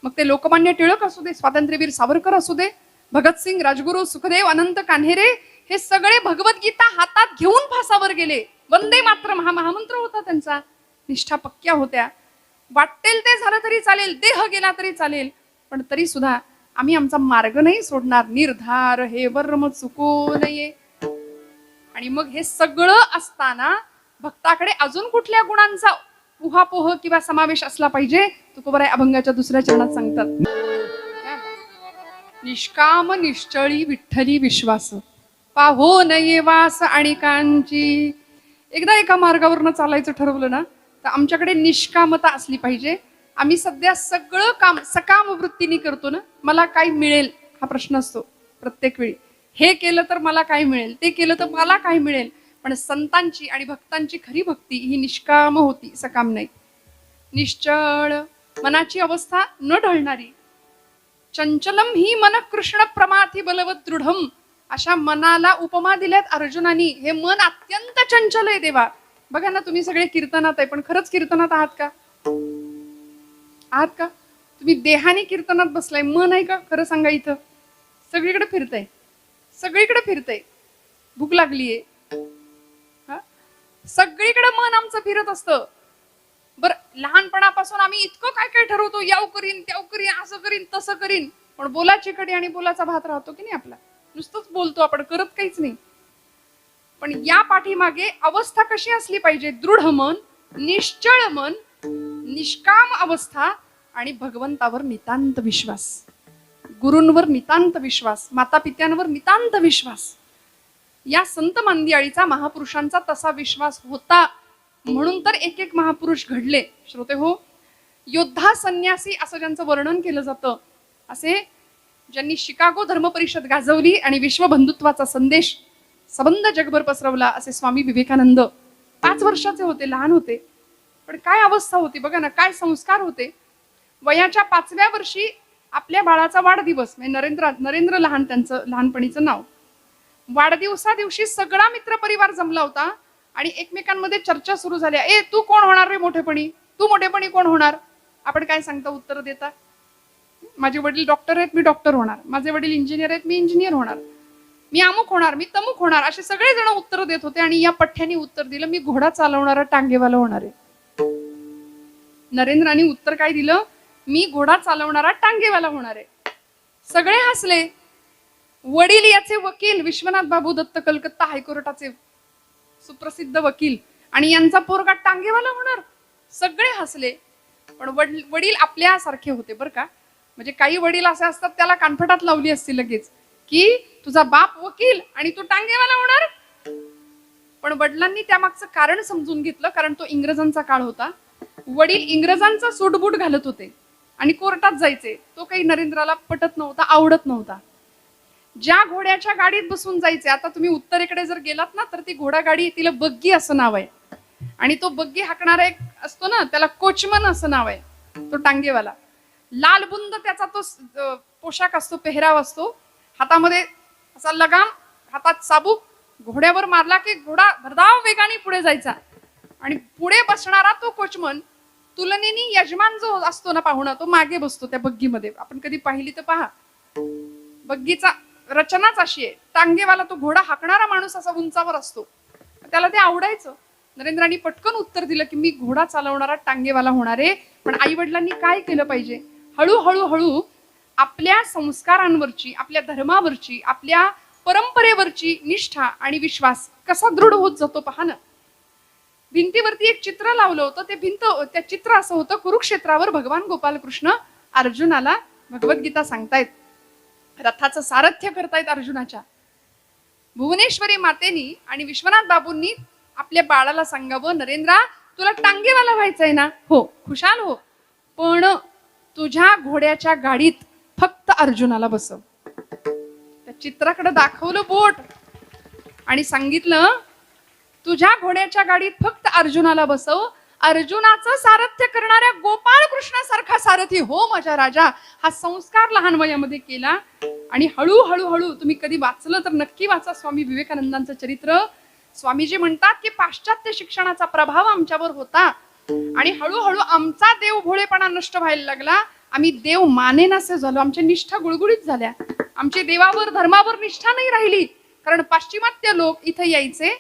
A: मग ते लोकमान्य टिळक असू दे, स्वातंत्र्यवीर सावरकर असू दे, भगतसिंग, राजगुरू, सुखदेव, अनंत कान्हेरे, हे सगळे भगवद्गीता हातात घेऊन फासावर गेले. वंदे मातरम हा महामंत्र होता त्यांचा. निष्ठा पक्क्या होत्या. वाटेल ते झालं तरी चालेल, देह गेला तरी चालेल, पण तरी सुद्धा आम्ही आमचा मार्ग नाही सोडणार. निर्धार हे वर्म चुको नये. आणि मग हे सगळं असताना भक्ताकडे अजून कुठल्या गुणांचा उहापोह किंवा समावेश असला पाहिजे, तुकोबराय अभंगाच्या दुसऱ्या चरणात सांगतात. निष्काम निश्चळी विठ्ठली विश्वास, पाहो नये वास आणि कांची. एकदा एका मार्गावरनं चालायचं ठरवलं ना, तर आमच्याकडे निष्कामता असली पाहिजे. आम्ही सध्या सगळं काम सकाम वृत्तीने करतो ना, मला काय मिळेल हा प्रश्न असतो प्रत्येक वेळी. हे केलं तर मला काय मिळेल, ते केलं तर मला काय मिळेल. पण संतांची आणि भक्तांची खरी भक्ती ही निष्काम होती, सकाम नाही. निश्चळ मनाची अवस्था न ढळणारी. चंचलम ही मन कृष्ण प्रमाथी बलवत दृढम, अशा मनाला उपमा दिल्यात अर्जुनानी. हे मन अत्यंत चंचल आहे देवा. बघा ना, तुम्ही सगळे कीर्तनात आहे, पण खरंच कीर्तनात आहात का? आहात का? तुम्ही देहाने कीर्तनात बसलाय, मन आहे का? खरं सांगा. इथं सगळीकडे फिरतय, सगळीकडे फिरतय. भूक लागलीये, सगळीकडे मन आमचं फिरत असतं. बरं, लहानपणापासून आम्ही इतकं काय काय ठरवतो, याव करीन, त्याव करीन, असं करीन, तसं करीन, पण बोलाची कडी आणि बोलाचा भात राहतो की नाही आपला. नुसतंच बोलतो आपण, करत काहीच नाही. पण या पाठीमागे अवस्था कशी असली पाहिजे? दृढ मन, निश्चळ मन, निष्काम अवस्था आणि भगवंतावर नितांत विश्वास, गुरूंवर नितांत विश्वास, माता पित्यांवर नितांत विश्वास. या संत मांदियाळीचा, महापुरुषांचा तसा विश्वास होता, म्हणून तर एक एक महापुरुष घडले. श्रोते हो, योद्धा संन्यासी असं ज्यांचं वर्णन केलं जातं, असे ज्यांनी शिकागो धर्म परिषद गाजवली आणि विश्वबंधुत्वाचा संदेश सबंध जगभर पसरवला, असे स्वामी विवेकानंद. 5 वर्षाचे होते, लहान होते, पण काय अवस्था होती बघा ना, काय संस्कार होते. वयाच्या 5व्या वर्षी आपल्या बाळाचा वाढदिवस, म्हणजे नरेंद्र लहान, त्यांचं लहानपणीचं नाव. वाढदिवसा दिवशी सगळा मित्र परिवार जमला होता आणि एकमेकांमध्ये चर्चा सुरू झाल्या. ए, तू कोण होणार रे मोठेपणी? तू मोठेपणी कोण होणार? आपण काय सांगता, उत्तर देता? माझे वडील डॉक्टर आहेत, मी डॉक्टर होणार. माझे वडील इंजिनियर आहेत, मी इंजिनियर होणार. मी अमुक होणार, मी तमुक होणार. असे सगळे जण उत्तर देत होते. आणि या पठ्ठ्याने उत्तर दिलं, मी घोडा चालवणारा टांगेवाला होणार आहे. नरेंद्राने उत्तर काय दिलं? मी घोडा चालवणारा टांगेवाला होणार आहे. सगळे हसले. वडील याचे वकील विश्वनाथ बाबू दत्त, कलकत्ता हायकोर्टाचे सुप्रसिद्ध वकील, आणि यांचा पोरगा टांगेवाला होणार. सगळे हसले. पण वडील आपल्यासारखे होते बरं का. म्हणजे काही वडील असे असतात, त्याला कानफटात लावली असती लगेच की तुझा बाप वकील आणि तू टांगेवाला होणार. पण वडिलांनी त्यामागचं कारण समजून घेतलं, कारण तो इंग्रजांचा काळ होता. वडील इंग्रजांचा सूटबूट घालत होते आणि कोर्टात जायचे. तो काही नरेंद्राला पटत नव्हता, आवडत नव्हता. ज्या घोड्याच्या गाडीत बसून जायचे, आता तुम्ही उत्तरेकडे जर गेलात ना, तर ती घोडागाडी, तिला बग्गी असं नाव आहे. आणि तो बग्गी हाकणारा एक असतो ना, त्याला कोचमन असं नाव आहे. तो टांगेवाला. लाल बुंद त्याचा तो पोशाख असतो, पेहराव असतो. हातामध्ये असा लगाम, हातात चाबूक. घोड्यावर मारला की घोडा भरधाव वेगाने पुढे जायचा. आणि पुढे बसणारा तो कोचमन, तुलनेने यजमान जो असतो ना पाहुणा, तो मागे बसतो त्या बग्गीमध्ये. आपण कधी पाहिली तर पहा. बग्गीचा रचनाच अशी आहे. टांगेवाला, तो घोडा हाकणारा माणूस असा उंचावर असतो. त्याला ते आवडायचं. नरेंद्रांनी पटकन उत्तर दिलं की मी घोडा चालवणारा टांगेवाला होणार आहे. पण आई वडिलांनी काय केलं पाहिजे? हळूहळू आपल्या संस्कारांवरची, आपल्या धर्मावरची, आपल्या परंपरेवरची निष्ठा आणि विश्वास कसा दृढ होत जातो पहा ना. भिंतीवरती एक चित्र लावलं होतं. त्या चित्र असं होतं, कुरुक्षेत्रावर भगवान गोपालकृष्ण अर्जुनाला भगवद्गीता सांगतायत, रथाचं सारथ्य करतायत अर्जुनाच्या. भुवनेश्वरी मातेनी आणि विश्वनाथ बाबूंनी आपल्या बाळाला सांगावं, नरेंद्रा तुला टांगेवाला व्हायचंय ना? हो, खुशाल हो, पण तुझ्या घोड्याच्या गाडीत फक्त अर्जुनाला बसव. त्या चित्राकडे दाखवलं बोट आणि सांगितलं तुझ्या घोड्याच्या गाडीत फक्त अर्जुनाला बसव, अर्जुनाचं सारथ्य करणाऱ्या गोपाळ कृष्णासारखा सारथी हो माझ्या राजा. हा संस्कार लहान वयामध्ये केला. आणि हळूहळू तुम्ही कधी वाचलं तर नक्की वाचा स्वामी विवेकानंदांचं चरित्र. स्वामीजी म्हणतात की पाश्चात्य शिक्षणाचा प्रभाव आमच्यावर होता आणि हळूहळू आमचा देव भोळेपणा नष्ट व्हायला लागला. आम्ही देव मानेनासे झालो. आमच्या निष्ठा गुळगुळीत झाल्या. आमची देवावर धर्मावर निष्ठा नाही राहिली. कारण पाश्चिमात्य लोक इथे यायचे,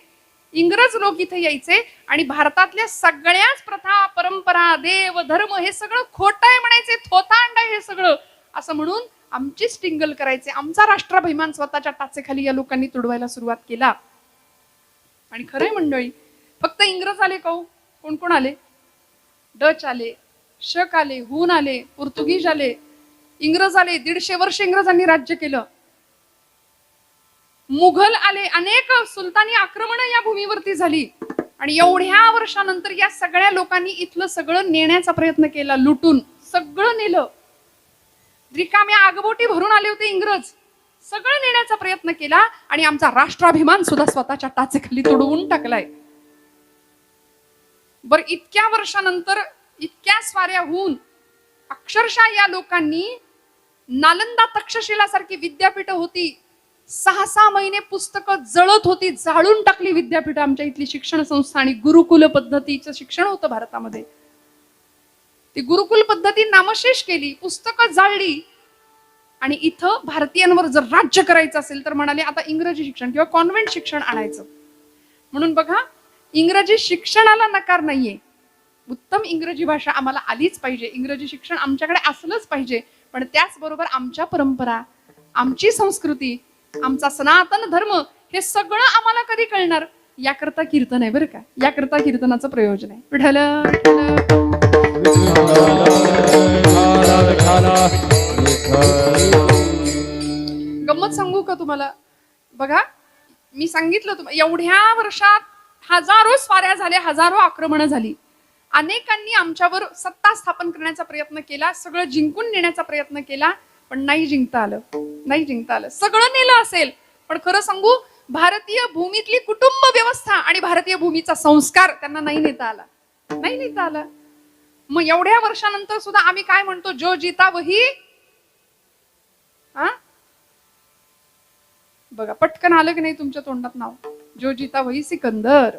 A: इंग्रज लोक इथे यायचे आणि भारतातल्या सगळ्याच प्रथा परंपरा देव धर्म हे सगळं खोटं आहे म्हणायचे, थोतांड आहे हे सगळं असं म्हणून आमची स्टिंगल करायचे. आमचा राष्ट्राभिमान स्वतःच्या टाचेखाली या लोकांनी तुडवायला सुरुवात केला. आणि खरंय मंडळी, फक्त इंग्रज आले का? कोण कोण आले? डच आले, शक आले, हून आले, पोर्तुगीज आले, इंग्रज आले. 150 वर्ष इंग्रजांनी राज्य केलं. मुघल आले, अनेक सुलतानी आक्रमण या भूमीवरती झाली. आणि एवढ्या वर्षानंतर या सगळ्या लोकांनी इथलं सगळं नेण्याचा प्रयत्न केला. लुटून सगळं नेलं. रिकाम्या आगबोटी भरून आले होते इंग्रज. सगळं नेण्याचा प्रयत्न केला आणि आमचा राष्ट्राभिमान सुद्धा स्वतःच्या टाचेखाली तुडवून टाकलाय. बर इतक्या वर्षानंतर इतक्या स्वाऱ्या होऊन अक्षरशः या लोकांनी नालंदा तक्षशिला सारखी विद्यापीठ होती, 6-6 महिने पुस्तकं जळत होती, जाळून टाकली विद्यापीठ आमच्या इथली शिक्षण संस्था. आणि गुरुकुल पद्धतीचं शिक्षण होतं भारतामध्ये. ती गुरुकुल पद्धती नामशेष केली, पुस्तकं जाळली. आणि इथं भारतीयांवर जर राज्य करायचं असेल तर म्हणाले आता इंग्रजी शिक्षण किंवा कॉन्व्हेंट शिक्षण आणायचं. म्हणून बघा, इंग्रजी शिक्षणाला नकार नाहीये. उत्तम इंग्रजी भाषा आम्हाला आलीच पाहिजे, इंग्रजी शिक्षण आमच्याकडे असलंच पाहिजे. पण त्याचबरोबर आमच्या परंपरा, आमची संस्कृती, आमचा सनातन धर्म हे सगळं आम्हाला कधी कळणार? याकरता कीर्तन आहे बरं का. याकरता कीर्तनाचं प्रयोजन आहे. विठ्ठल गंमत सांगू का तुम्हाला? बघा, मी सांगितलं तुम्हाला एवढ्या वर्षात हजारो स्वाऱ्या झाल्या, हजारो आक्रमणं झाली. अनेकांनी आमच्यावर सत्ता स्थापन करण्याचा प्रयत्न केला, सगळं जिंकून नेण्याचा प्रयत्न केला, पण नाही जिंकता आलं. नाही जिंकता आलं. सगळं नेलं असेल पण खरं सांगू, भारतीय भूमीतली कुटुंब व्यवस्था आणि भारतीय भूमीचा संस्कार त्यांना नाही नेता आला. नाही नेता आला. मग एवढ्या वर्षानंतर सुद्धा आम्ही काय म्हणतो? जो जीता वही. हा बघा, पटकन आलं की नाही तुमच्या तोंडात नाव? जो जीता वही सिकंदर.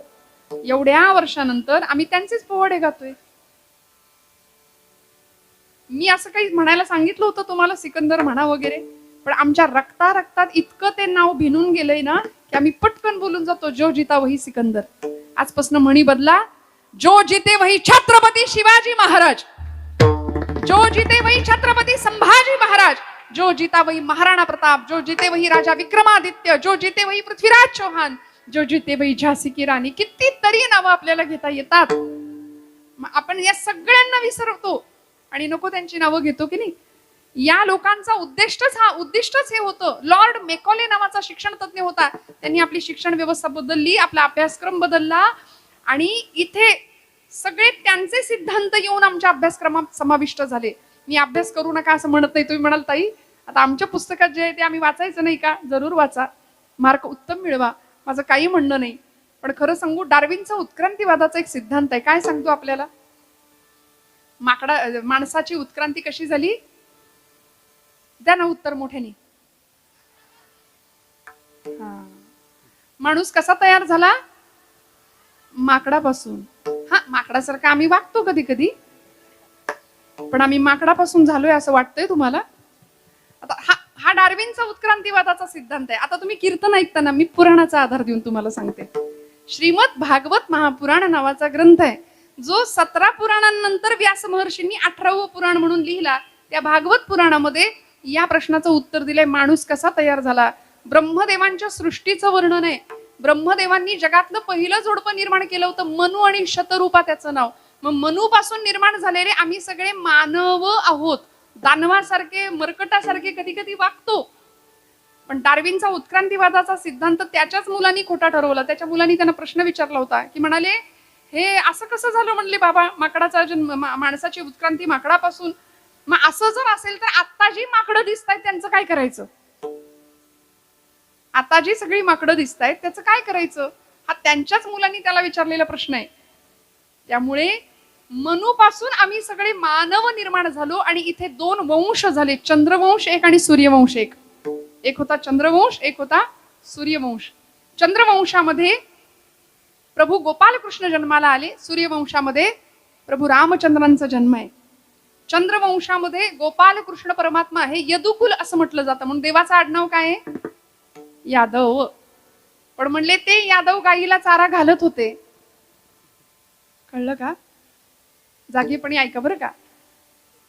A: एवढ्या वर्षानंतर आम्ही त्यांचेच पोवाडे गातोय. मी असं काही म्हणायला सांगितलं होतं तुम्हाला सिकंदर म्हणा वगैरे, पण आमच्या रक्तात इतकं ते नाव भिनून गेलंय ना की आम्ही पटकन बोलून जातो, जो जीता वही सिकंदर. आजपासून म्हणी बदला. जो जीते वही छत्रपती शिवाजी महाराज, जो जीते वही छत्रपती संभाजी महाराज, जो जीता वही महाराणा प्रताप, जो जीते वही राजा विक्रमादित्य, जो जीते वही पृथ्वीराज चौहान, जो जीते वही झांसी की राणी. कितीतरी नावं आपल्याला घेता येतात. आपण या सगळ्यांना विसरतो आणि नको त्यांची नावं घेतो की नाही. या लोकांचा उद्दिष्टच हे होतं. लॉर्ड मेकॉले नावाचा शिक्षण तज्ञ होता. त्यांनी आपली शिक्षण व्यवस्था बदलली, आपला अभ्यासक्रम बदलला आणि इथे सगळे त्यांचे सिद्धांत येऊन आमच्या अभ्यासक्रमात समाविष्ट झाले. मी अभ्यास करू नका असं म्हणत नाही. तुम्ही म्हणाल ताई आता आमच्या पुस्तकात जे आहे ते आम्ही वाचायचं नाही का? जरूर वाचा, मार्क उत्तम मिळवा, माझं काही म्हणणं नाही. पण खरं सांगू, डार्विनचा उत्क्रांतीवादाचा एक सिद्धांत आहे. काय सांगतो आपल्याला? माणसाची उत्क्रांती कशी झाली? द्या ना उत्तर मोठ्याने. माणूस कसा तयार झाला? माकडापासून. हा, माकडासारखा आम्ही वागतो कधी कधी, पण आम्ही माकडापासून झालोय असं वाटतंय तुम्हाला? आता हा डार्विनचा उत्क्रांतीवादाचा सिद्धांत आहे. आता तुम्ही कीर्तन ऐकताना मी पुराणाचा आधार देऊन तुम्हाला सांगते. श्रीमद भागवत महापुराण नावाचा ग्रंथ आहे, जो 17 पुराणांनंतर व्यास महर्षींनी 18वं पुराण म्हणून लिहिला. त्या भागवत पुराणामध्ये या प्रश्नाचं उत्तर दिलंय, माणूस कसा तयार झाला. ब्रह्मदेवांच्या सृष्टीचं वर्णन आहे. ब्रह्मदेवांनी जगातलं पहिलं जोडपं निर्माण केलं होतं, मनू आणि शतरूपा त्याचं नाव. मग मनू पासून निर्माण झालेले आम्ही सगळे मानव आहोत. दानवासारखे, मरकटासारखे कधी कधी वागतो. पण डार्विनचा उत्क्रांतीवादाचा सिद्धांत त्याच्याच मुलांनी खोटा ठरवला. त्याच्या मुलांनी त्यांना प्रश्न विचारला होता की म्हणाले, हे असं कसं झालं? म्हणले, बाबा माकडाचा जन्म, माणसाची उत्क्रांती माकडापासून. मग असं जर असेल तर आता जी माकडं दिसतायत त्यांचं काय करायचं? आता जी सगळी माकडं दिसतायत त्याचं काय करायचं? हा त्यांच्याच मुलांनी त्याला विचारलेला प्रश्न आहे. त्यामुळे मनूपासून आम्ही सगळे मानव निर्माण झालो आणि इथे दोन वंश झाले, चंद्रवंश एक आणि सूर्यवंश एक. एक होता चंद्रवंश, एक होता सूर्यवंश. चंद्रवंशामध्ये प्रभू गोपाल कृष्ण जन्माला आले, सूर्यवंशामध्ये प्रभू रामचंद्रांचा जन्म आहे. चंद्रवंशामध्ये गोपाल कृष्ण परमात्मा आहे, यदुकुल असं म्हटलं जातं, म्हणून देवाचं आडनाव काय आहे? यादव. पण म्हणले ते यादव गाईला चारा घालत होते. कळलं का? जागेपणी ऐका बरं का.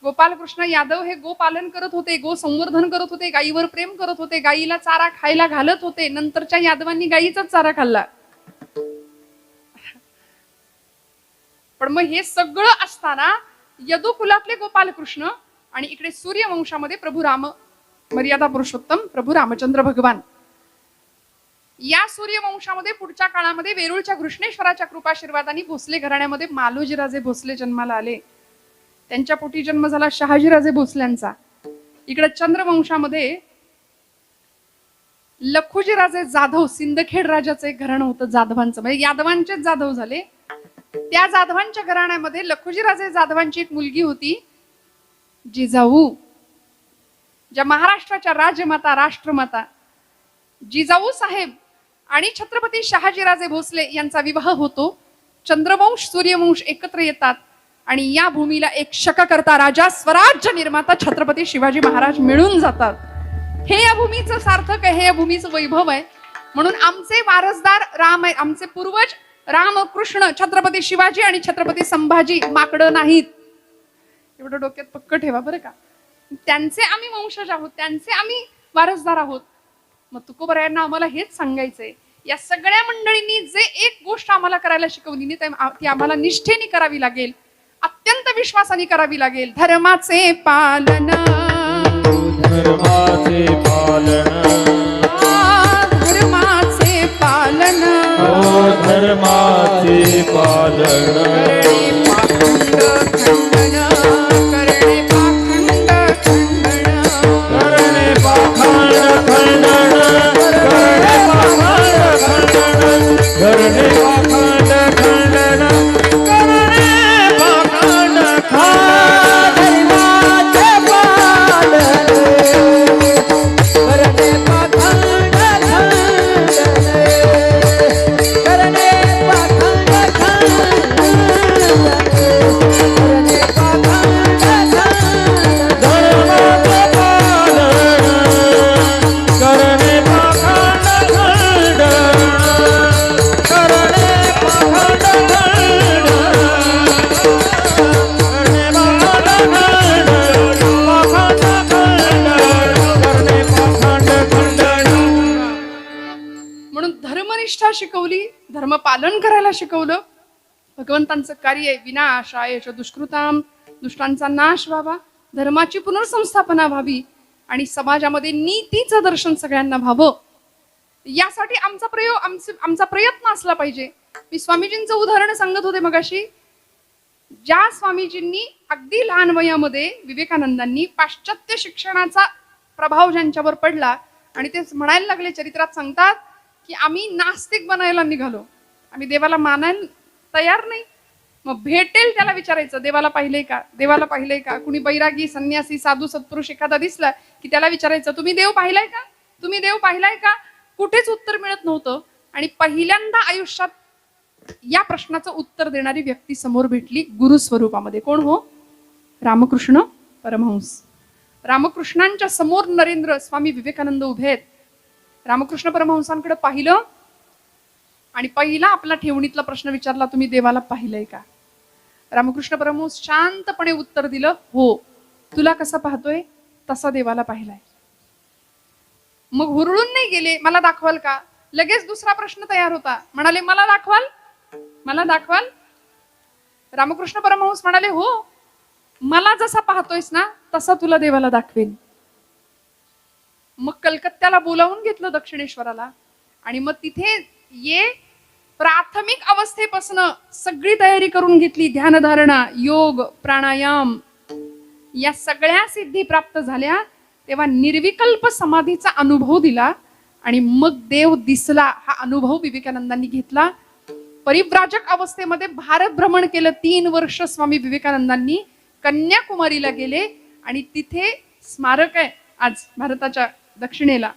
A: गोपालकृष्ण यादव हे गोपालन करत होते, गो संवर्धन करत होते, गायीवर प्रेम करत होते, गायीला चारा खायला घालत होते. नंतरच्या यादवांनी गायीचाच चारा खाल्ला. पण मग हे सगळं असताना यदुकुलातले गोपालकृष्ण आणि इकडे सूर्यवंशामध्ये प्रभू राम, मर्यादा पुरुषोत्तम प्रभू रामचंद्र भगवान. या सूर्यवंशामध्ये पुढच्या काळामध्ये वेरूळच्या घृष्णेश्वराच्या कृपाशीर्वादाने भोसले घराण्यामध्ये मालोजीराजे भोसले जन्माला आले. त्यांच्या पोटी जन्म झाला शहाजीराजे भोसल्यांचा. इकडे चंद्रवंशामध्ये लखुजीराजे जाधव, सिंदखेड राजाचं एक घराणं होतं जाधवांचं, म्हणजे यादवांचेच जाधव झाले. त्या जाधवांच्या घराण्यामध्ये लखुजीराजे जाधवांची एक मुलगी होती जिजाऊ, ज्या महाराष्ट्राच्या राजमाता, राष्ट्रमाता जिजाऊ साहेब आणि छत्रपती शहाजीराजे भोसले यांचा विवाह होतो. चंद्रवंश सूर्यवंश एकत्र येतात आणि या भूमीला एक शककर्ता राजा, स्वराज्य निर्माता छत्रपती शिवाजी महाराज मिळून जातात. हे या भूमीचं सार्थक आहे, हे या भूमीचं वैभव आहे. म्हणून आमचे वारसदार राम आहे, आमचे पूर्वज राम कृष्ण छत्रपती शिवाजी आणि छत्रपती संभाजी माकडं नाहीत. एवढं डोक्यात पक्क ठेवा बरं का. त्यांचे आम्ही वंशज आहोत, त्यांचे आम्ही वारसदार आहोत. मग तुकोबरायांना आम्हाला हेच सांगायचंय, या सगळ्या मंडळींनी जे एक गोष्ट आम्हाला करायला शिकवली ती आम्हाला निष्ठेने करावी लागेल, अत्यंत विश्वासाने करावी लागेल. धर्माचे पालन,
B: धर्माचे पालन,
A: धर्माचे पालन,
B: धर्माचे पालन,
A: करणे पाखंड खंडन, करणे पाखंड खंडन,
B: करणे पाखंड खंडन, करणे पाखंड खंडन, करणे पाखंड खंडन, धर्माचे पालन, करणे पाखंड
A: शिकवली, धर्म पालन करायला शिकवलं. भगवंतांचं कार्य आहे, विनाशाय च दुष्कृताम, दुष्टांचा नाश व्हावा, धर्माची पुनर्संस्थापना व्हावी आणि समाजामध्ये नीतीचं दर्शन सगळ्यांना व्हावं. यासाठी आमचा प्रयत्न असला पाहिजे. मी स्वामीजींचं उदाहरण सांगत होते मगाशी. ज्या स्वामीजींनी अगदी लहान वयामध्ये विवेकानंदांनी पाश्चात्य शिक्षणाचा प्रभाव ज्यांच्यावर पडला आणि ते म्हणायला लागले, चरित्रात सांगतात की आम्ही नास्तिक बनायला निघालो, आम्ही देवाला मानायला तयार नाही. मग भेटेल त्याला विचारायचं, देवाला पाहिलंय का, देवाला पाहिलंय का. कुणी बैरागी, संन्यासी, साधू, सत्पुरुष एखादा दिसला की त्याला विचारायचं, तुम्ही देव पाहिलाय का, तुम्ही देव पाहिलाय का. कुठेच उत्तर मिळत नव्हतं. आणि पहिल्यांदा आयुष्यात या प्रश्नाचं उत्तर देणारी व्यक्ती समोर भेटली गुरु स्वरूपामध्ये. कोण हो? रामकृष्ण परमहंस. रामकृष्णांच्या समोर नरेंद्र स्वामी विवेकानंद उभे आहेत. रामकृष्ण परमहंसांकडे पाहिलं आणि पहिला आपला ठेवणीतला प्रश्न विचारला, तुम्ही देवाला पाहिलंय का. रामकृष्ण परमहंस शांतपणे उत्तर दिलं, हो. तुला कसं पाहतोय तसा देवाला पाहिलाय. मग हुरळून नाही गेले, मला दाखवाल का. लगेच दुसरा प्रश्न तयार होता. म्हणाले, मला दाखवाल, मला दाखवाल. रामकृष्ण परमहंस म्हणाले, हो, मला जसा पाहतोयस ना तसा तुला देवाला दाखवेन. मग कलकत्त्याला बोलावून घेतलं दक्षिणेश्वराला आणि मग तिथे प्राथमिक अवस्थेपासून सगळी तयारी करून घेतली. ध्यानधारणा, योग, प्राणायाम या सगळ्या सिद्धी प्राप्त झाल्या. तेव्हा निर्विकल्प समाधीचा अनुभव दिला आणि मग देव दिसला हा अनुभव विवेकानंदांनी घेतला. परिव्राजक अवस्थेमध्ये भारत भ्रमण केलं. 3 वर्ष स्वामी विवेकानंदांनी कन्याकुमारीला गेले आणि तिथे स्मारक आहे आज भारताच्या दक्षिणेला.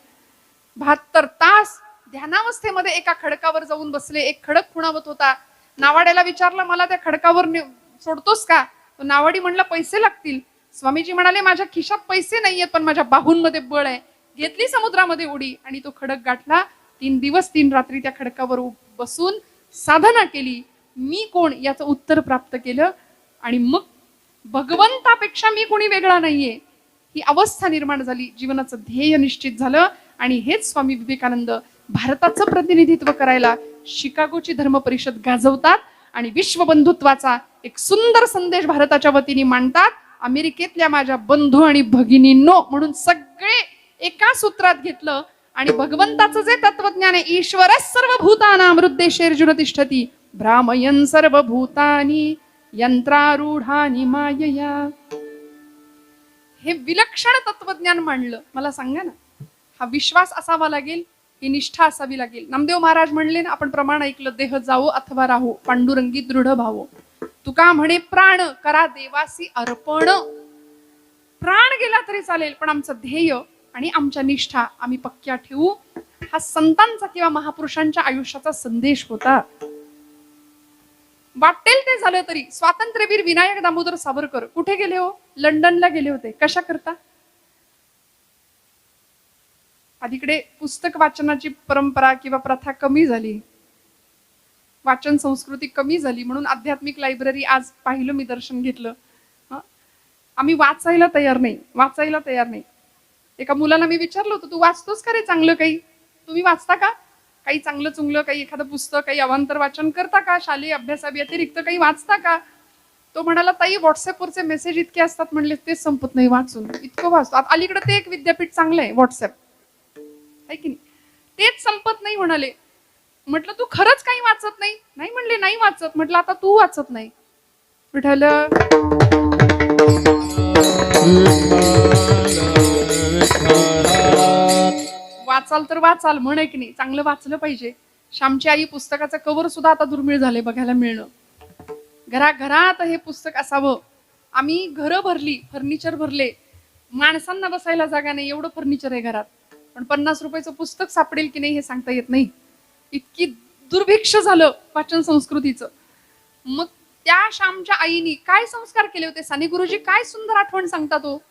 A: 72 तास ध्यानावस्थेमध्ये एका खडकावर जाऊन बसले. एक खडक खुणावत होता. नावाड्याला विचारलं, मला त्या खडकावर सोडतोस का? तो नावाडी म्हणला, पैसे लागतील. स्वामीजी म्हणाले, माझ्या खिशात पैसे नाहीयेत, पण माझ्या बाहूंमध्ये बळ आहे. घेतली समुद्रामध्ये उडी आणि तो खडक गाठला. 3 दिवस 3 रात्री त्या खडकावर बसून साधना केली. मी कोण याचं उत्तर प्राप्त केलं. आणि मग भगवंतापेक्षा मी कोणी वेगळा नाहीये ही अवस्था निर्माण झाली. जीवनाचं ध्येय निश्चित झालं. आणि हेच स्वामी विवेकानंद भारताचं प्रतिनिधित्व करायला शिकागोची धर्म परिषद गाजवतात आणि विश्वबंधुत्वाचा एक सुंदर संदेश भारताच्या वतीने मांडतात. अमेरिकेतल्या माझ्या बंधू आणि भगिनींनो म्हणून सगळे एका सूत्रात घेतलं. आणि भगवंताचं जे तत्वज्ञान आहे, ईश्वर सर्वभूतानां हृद्देशेर्जुन तिष्ठती भ्रामयन् सर्वभूतानि यंत्रारूढानि मायया, हे विलक्षण तत्वज्ञान मांडलं. मला सांगा ना, हा विश्वास असावा लागेल, ही निष्ठा असावी लागेल. नामदेव महाराज म्हणले ना, आपण प्रमाण ऐकलं, देह जावो अथवा राहो पांडुरंगी दृढ भावो. तुका म्हणे प्राण करा देवासी अर्पण. प्राण गेला तरी चालेल, पण आमचं ध्येय आणि आमच्या निष्ठा आम्ही पक्क्या ठेवू. हा संतांचा किंवा महापुरुषांच्या आयुष्याचा संदेश होता. वाटेल ते झालं तरी स्वातंत्र्यवीर विनायक दामोदर सावरकर कुठे गेले हो? लंडनला गेले होते. कशा करता? अलीकडे पुस्तक वाचनाची परंपरा किंवा प्रथा कमी झाली, वाचन संस्कृती कमी झाली, म्हणून आध्यात्मिक लायब्ररी आज पाहिलं मी, दर्शन घेतलं. आम्ही वाचायला तयार नाही. एका मुलाला मी विचारलं होतं, तू वाचतोस का रे चांगलं काही? तुम्ही वाचता का काही चांगलं चुंगलं, काही एखादं पुस्तक, काही अवांतर वाचन करता का? शालेय अभ्यासाव्यतिरिक्त काही वाचता का? तो म्हणाला, ताई व्हॉट्सअपवरचे मेसेज इतके असतात, म्हणले तेच संपत नाही वाचून, इतकं वाचतो. अलीकडे ते एक विद्यापीठ चांगलं आहे व्हॉट्सअप, आहे की नाही, तेच संपत नाही म्हणाले. म्हटलं तू खरंच काही वाचत नाही? नाही म्हणले, नाही वाचत. म्हटलं आता तू वाचत नाही. विठ्ठल वाचाल तर वाचाल, म्हण की नाही, चांगलं वाचलं पाहिजे. श्यामची आई पुस्तकाचं कव्हर सुद्धा आता दुर्मिळ झाले बघायला मिळणं. घराघरात हे पुस्तक असावं. आम्ही घरं भरली, फर्निचर भरले, माणसांना बसायला जागा नाही, एवढं फर्निचर आहे घरात, पण 50 रुपयाचं पुस्तक सापडेल की नाही हे सांगता येत नाही. इतकी दुर्भिक्ष झालं वाचन संस्कृतीचं. मग त्या श्यामच्या आईनी काय संस्कार केले होते? साने गुरुजी काय सुंदर आठवण सांगतात. तो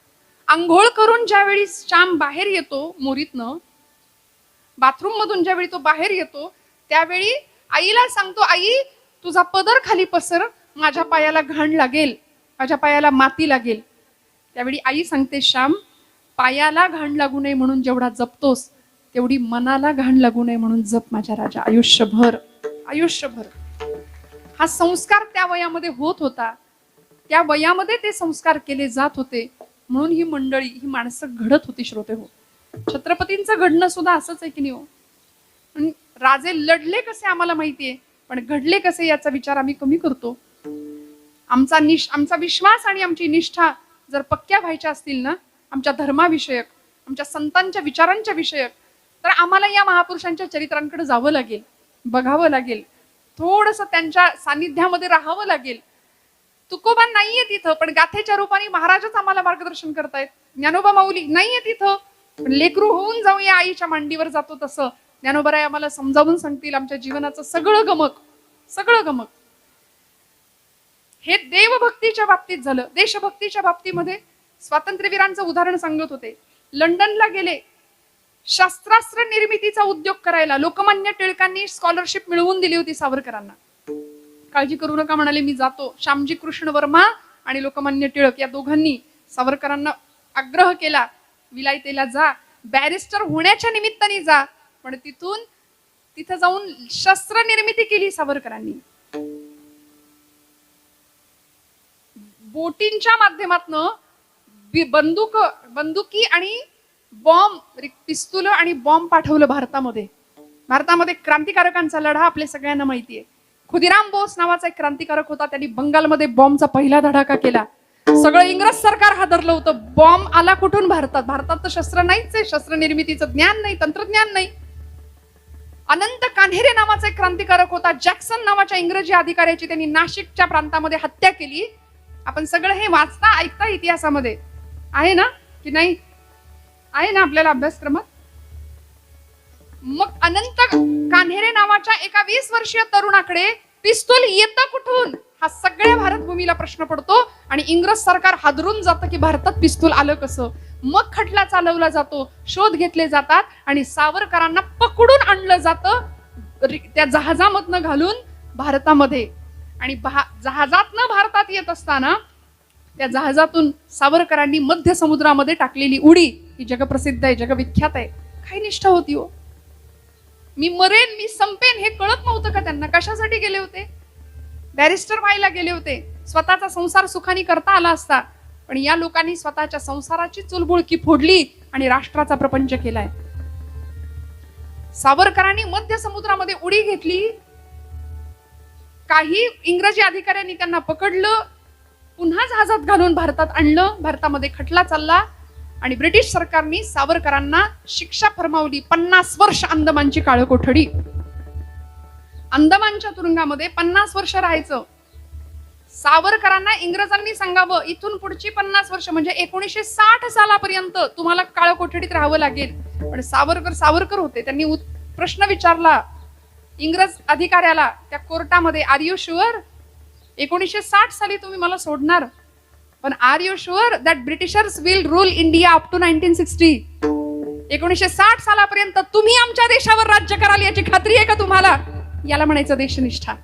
A: आंघोळ करून ज्यावेळी श्याम बाहेर येतो मोरीतनं, बाथरूम मधून ज्यावेळी तो बाहेर येतो, त्यावेळी आईला सांगतो, आई तुझा पदर खाली पसर, माझ्या पायाला घाण लागेल, माझ्या पायाला माती लागेल. त्यावेळी आई सांगते, श्याम पायाला घाण लागू नये म्हणून जेवढा जपतोस, तेवढी मनाला घाण लागू नये म्हणून जप माझ्या राजा, आयुष्यभर. हा संस्कार त्या वयामध्ये होत होता. त्या वयामध्ये ते संस्कार केले जात होते. म्हणून ही मंडळी, ही माणसं घडत होती. श्रोते हो, छत्रपतींचं घडणं सुद्धा असंच आहे की नाही हो? राजे लढले कसे आम्हाला माहितीये, पण घडले कसे याचा विचार आम्ही कमी करतो. आमचा विश्वास आणि आमची निष्ठा जर पक्क्या व्हायच्या असतील ना, आमच्या धर्माविषयक, आमच्या संतांच्या विचारांच्या विषयक, तर आम्हाला या महापुरुषांच्या चरित्रांकडे जावं लागेल, बघावं लागेल, थोडस त्यांच्या सानिध्यामध्ये राहावं लागेल. तुकोबा नाहीये तिथं, पण गाथेच्या रूपाने महाराजच आम्हाला मार्गदर्शन करतायत. ज्ञानोबा माऊली नाहीये तिथं, पण लेकरू होऊन जाऊया आईच्या मांडीवर जातो तसं ज्ञानोबराय आम्हाला समजावून सांगतील आमच्या जीवनाचं सगळं गमक. हे देवभक्तीच्या बाबतीत झालं. देशभक्तीच्या बाबतीमध्ये स्वातंत्र्यवीरांचं उदाहरण सांगत होते. लंडनला गेले शस्त्रास्त्र निर्मितीचा उद्योग करायला. लोकमान्य टिळकांनी स्कॉलरशिप मिळवून दिली होती सावरकरांना. काळजी करू नका म्हणाले, मी जातो. श्यामजी कृष्ण वर्मा आणि लोकमान्य टिळक या दोघांनी सावरकरांना आग्रह केला, विलायतेला जा, बॅरिस्टर होण्याच्या निमित्ताने जा. पण तिथं जाऊन शस्त्र निर्मिती केली सावरकरांनी. बोटींच्या माध्यमातून बंदुकी आणि बॉम्ब, पिस्तूल आणि बॉम्ब पाठवलं भारतामध्ये क्रांतिकारकांचा लढा आपल्या सगळ्यांना माहितीये. खुदिराम बोस नावाचा एक क्रांतिकारक होता, त्यांनी बंगालमध्ये बॉम्बचा पहिला धडाका केला. सगळं इंग्रज सरकार हादरलं होतं. बॉम्ब आला कुठून? भारतात तर शस्त्र नाहीच आहे, शस्त्र निर्मितीचं ज्ञान नाही, तंत्रज्ञान नाही. अनंत कान्हेरे नावाचा एक क्रांतिकारक होता. जॅक्सन नावाच्या इंग्रजी अधिकाऱ्याची त्यांनी नाशिकच्या प्रांतामध्ये हत्या केली. आपण सगळं हे वाचता ऐकता इतिहासामध्ये आहे ना की नाही? आहे ना आपल्याला अभ्यासक्रमात. मग अनंत कान्हेरे नावाच्या एका 20 वर्षीय तरुणाकडे पिस्तूल येतं कुठून, हा सगळ्या भारत भूमीला प्रश्न पडतो. आणि इंग्रज सरकार हादरून जातं की भारतात पिस्तूल आलं कसं. मग खटला चालवला जातो, शोध घेतले जातात आणि सावरकरांना पकडून आणलं जातं त्या जहाजामधनं घालून भारतामध्ये. आणि जहाजातनं भारतात येत असताना त्या जहाजातून सावरकरांनी मध्य समुद्रामध्ये टाकलेली उडी ही जगप्रसिद्ध आहे, जगविख्यात आहे. काय निष्ठा होती हो. मी मरेन, मी संपेन हे कळत नव्हतं का त्यांना? कशासाठी गेले होते? बॅरिस्टर व्हायला गेले होते. स्वतःचा संसार सुखाने करता आला असता, पण या लोकांनी स्वतःच्या संसाराची चुलबुळकी फोडली आणि राष्ट्राचा प्रपंच केलाय. सावरकरांनी मध्य समुद्रामध्ये उडी घेतली. काही इंग्रजी अधिकाऱ्यांनी त्यांना पकडलं, पुन्हा जहाजात घालून भारतात आणलं. भारतामध्ये खटला चालला आणि ब्रिटिश सरकारने सावरकरांना शिक्षा फरमावली. 50 वर्ष अंदमानची काळ कोठडी. अंदमानच्या तुरुंगामध्ये 50 वर्ष राहायचं. सावरकरांना इंग्रजांनी सांगावं इथून पुढची 50 वर्ष म्हणजे 1960 सालापर्यंत तुम्हाला काळ कोठडीत राहावं लागेल. पण सावरकर होते. त्यांनी प्रश्न विचारला इंग्रज अधिकाऱ्याला त्या कोर्टामध्ये, आर यू शुअर 1960 साली तुम्ही मला सोडणार, पण are you sure that Britishers will rule India up to 1960? 1960 सालापर्यंत तुम्ही आमच्या देशावर राज्य कराल याची खात्री आहे का तुम्हाला? याला म्हणायचं देशनिष्ठा.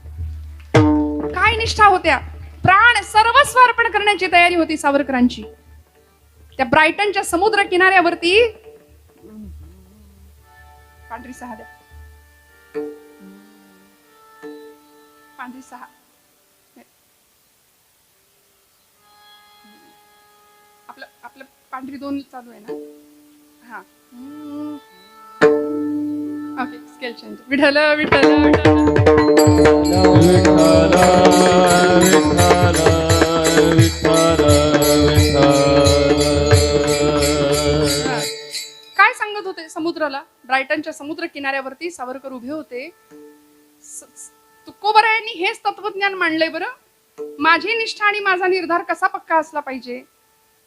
A: काय निष्ठा होत्या. प्राण सर्वस्व अर्पण करण्याची तयारी होती सावरकरांची. त्या ब्रायटनच्या समुद्र किनाऱ्यावरती पांढरी सहा द्या, पांढरी सहा. आपलं पांढरी 2 चालू आहे ना? हा okay. Scale change. Vitthal Vitthal काय सांगत होते समुद्राला? ब्रायटनच्या समुद्र किनाऱ्यावरती सावरकर उभे होते. तुकोबरायांनी हेच तत्वज्ञान मांडलंय. बरं, माझी निष्ठा आणि माझा निर्धार कसा पक्का असला पाहिजे.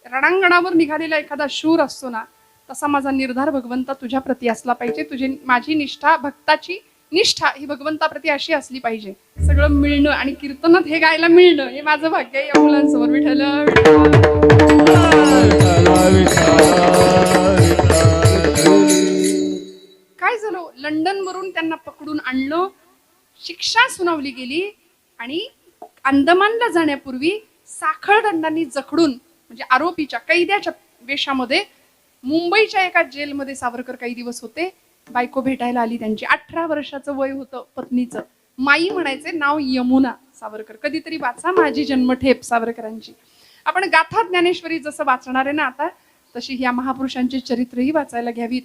A: रणांगणावर निघालेला एखादा शूर असतो ना, तसा माझा निर्धार भगवंता तुझ्या प्रती असला पाहिजे. माझी निष्ठा, भक्ताची निष्ठा ही भगवंताप्रती अशी असली पाहिजे. सगळं मिळणं आणि कीर्तनात हे गायला मिळणं हे माझं भाग्य आहे. या मुलांसमोर विठ्ठल. काय झालं? लंडन वरून त्यांना पकडून आणलं, शिक्षा सुनावली गेली आणि अंदमानला जाण्यापूर्वी साखळ दंडांनी जखडून, म्हणजे आरोपीच्या, कैद्याच्या वेशामध्ये मुंबईच्या एका जेलमध्ये सावरकर काही दिवस होते. बायको भेटायला आली त्यांची. 18 वर्षाचं वय होतं पत्नीचं. माई म्हणायचे, नाव यमुना. सावरकर कधीतरी वाचा माझी जन्मठेप सावरकरांची. आपण गाथा ज्ञानेश्वरी जसं वाचणार आहे ना आता, तशी ह्या महापुरुषांची चरित्रही वाचायला घ्यावीत.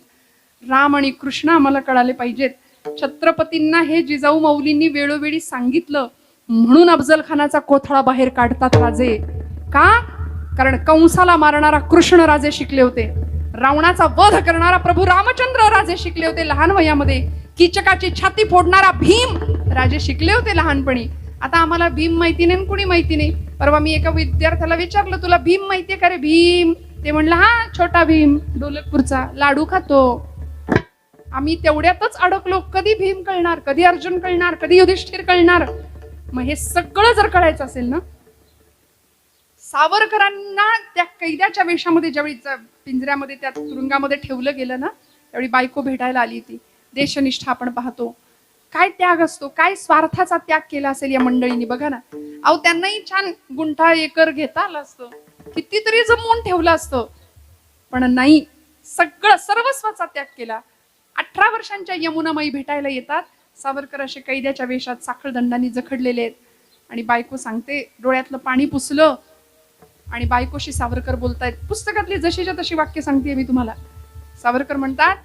A: राम आणि कृष्ण आम्हाला कळाले पाहिजेत. छत्रपतींना हे जिजाऊ माऊलींनी वेळोवेळी सांगितलं म्हणून अफजल खानाचा कोथळा बाहेर काढतात राजे. का? कारण कंसाला मारणारा कृष्ण राजे शिकले होते, रावणाचा वध करणारा प्रभू रामचंद्र राजे शिकले होते लहान वयामध्ये, कीचकाची छाती फोडणारा भीम राजे शिकले होते लहानपणी. आता आम्हाला भीम माहिती नाही, कुणी माहिती नाही. परवा मी एका विद्यार्थ्याला विचारलं, तुला भीम माहितीये का रे? भीम. ते म्हणलं हा, छोटा भीम, डोलकपूरचा, लाडू खातो. आम्ही तेवढ्यातच अडकलो. कधी भीम कळणार, कधी अर्जुन कळणार, कधी युधिष्ठिर कळणार. मग हे सगळं जर कळायचं असेल ना, सावरकरांना त्या कैद्याच्या वेशामध्ये ज्यावेळी पिंजऱ्यामध्ये त्या तुरुंगामध्ये ठेवलं गेलं ना, त्यावेळी बायको भेटायला आली होती. देशनिष्ठा आपण पाहतो, काय त्याग असतो, काय स्वार्थाचा त्याग केला असेल या मंडळींनी. बघा ना, अहो त्यांनाही छान गुंठा एकर घेता आलं असतं, कितीतरी जमवून ठेवलं असतं, पण नाही, सगळं सर्वस्वाचा त्याग केला. 18 वर्षांच्या यमुनामाई भेटायला येतात. सावरकर असे कैद्याच्या वेशात साखळदंडांनी जखडलेले आहेत आणि बायको सांगते, डोळ्यातलं पाणी पुसलं आणि बायकोशी सावरकर बोलतायत. पुस्तकातली जशीच्या तशी वाक्य सांगते मी तुम्हाला. सावरकर म्हणतात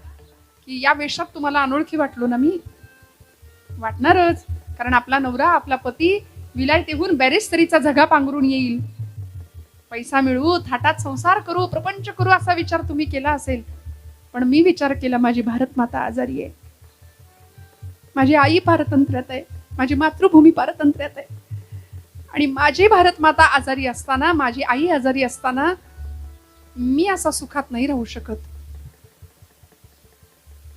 A: की या वेशात तुम्हाला अनोळखी वाटलो ना? मी वाटणारच, कारण आपला नवरा, आपला पती विलायतेहून बॅरिस्टरीचा झगा पांघरून येईल. पैसा मिळवू, थाटात संसार करू, प्रपंच करू असा विचार तुम्ही केला असेल, पण मी विचार केला माझी भारत माता आजारी आहे. माझी आई पारतंत्र्यात आहे, माझी मातृभूमी पारतंत्र्यात आहे. आणि माझी भारत माता आजारी असताना, माझी आई आजारी असताना मी असा सुखात नाही राहू शकत.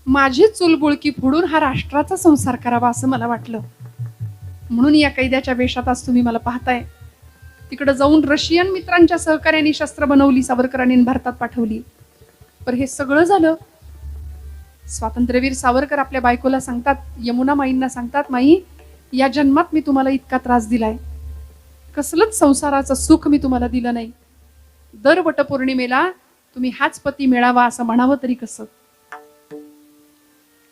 A: माझी चुलबुळकी फोडून हा राष्ट्राचा संसार करावा असं मला वाटलं. म्हणून या कैद्याच्या वेशात आज तुम्ही मला पाहताय. तिकडे जाऊन रशियन मित्रांच्या सहकार्याने शस्त्र बनवली, सावरकरांनी भारतात पाठवली. पण हे सगळं झालं. स्वातंत्र्यवीर सावरकर आपल्या बायकोला सांगतात, यमुना माईंना सांगतात, माई या जन्मात मी तुम्हाला इतका त्रास दिलाय, कसलंच संसाराचं सुख मी तुम्हाला दिलं नाही. दर वटपौर्णिमेला तुम्ही हाच पती मिळावा असं म्हणावं तरी कसं.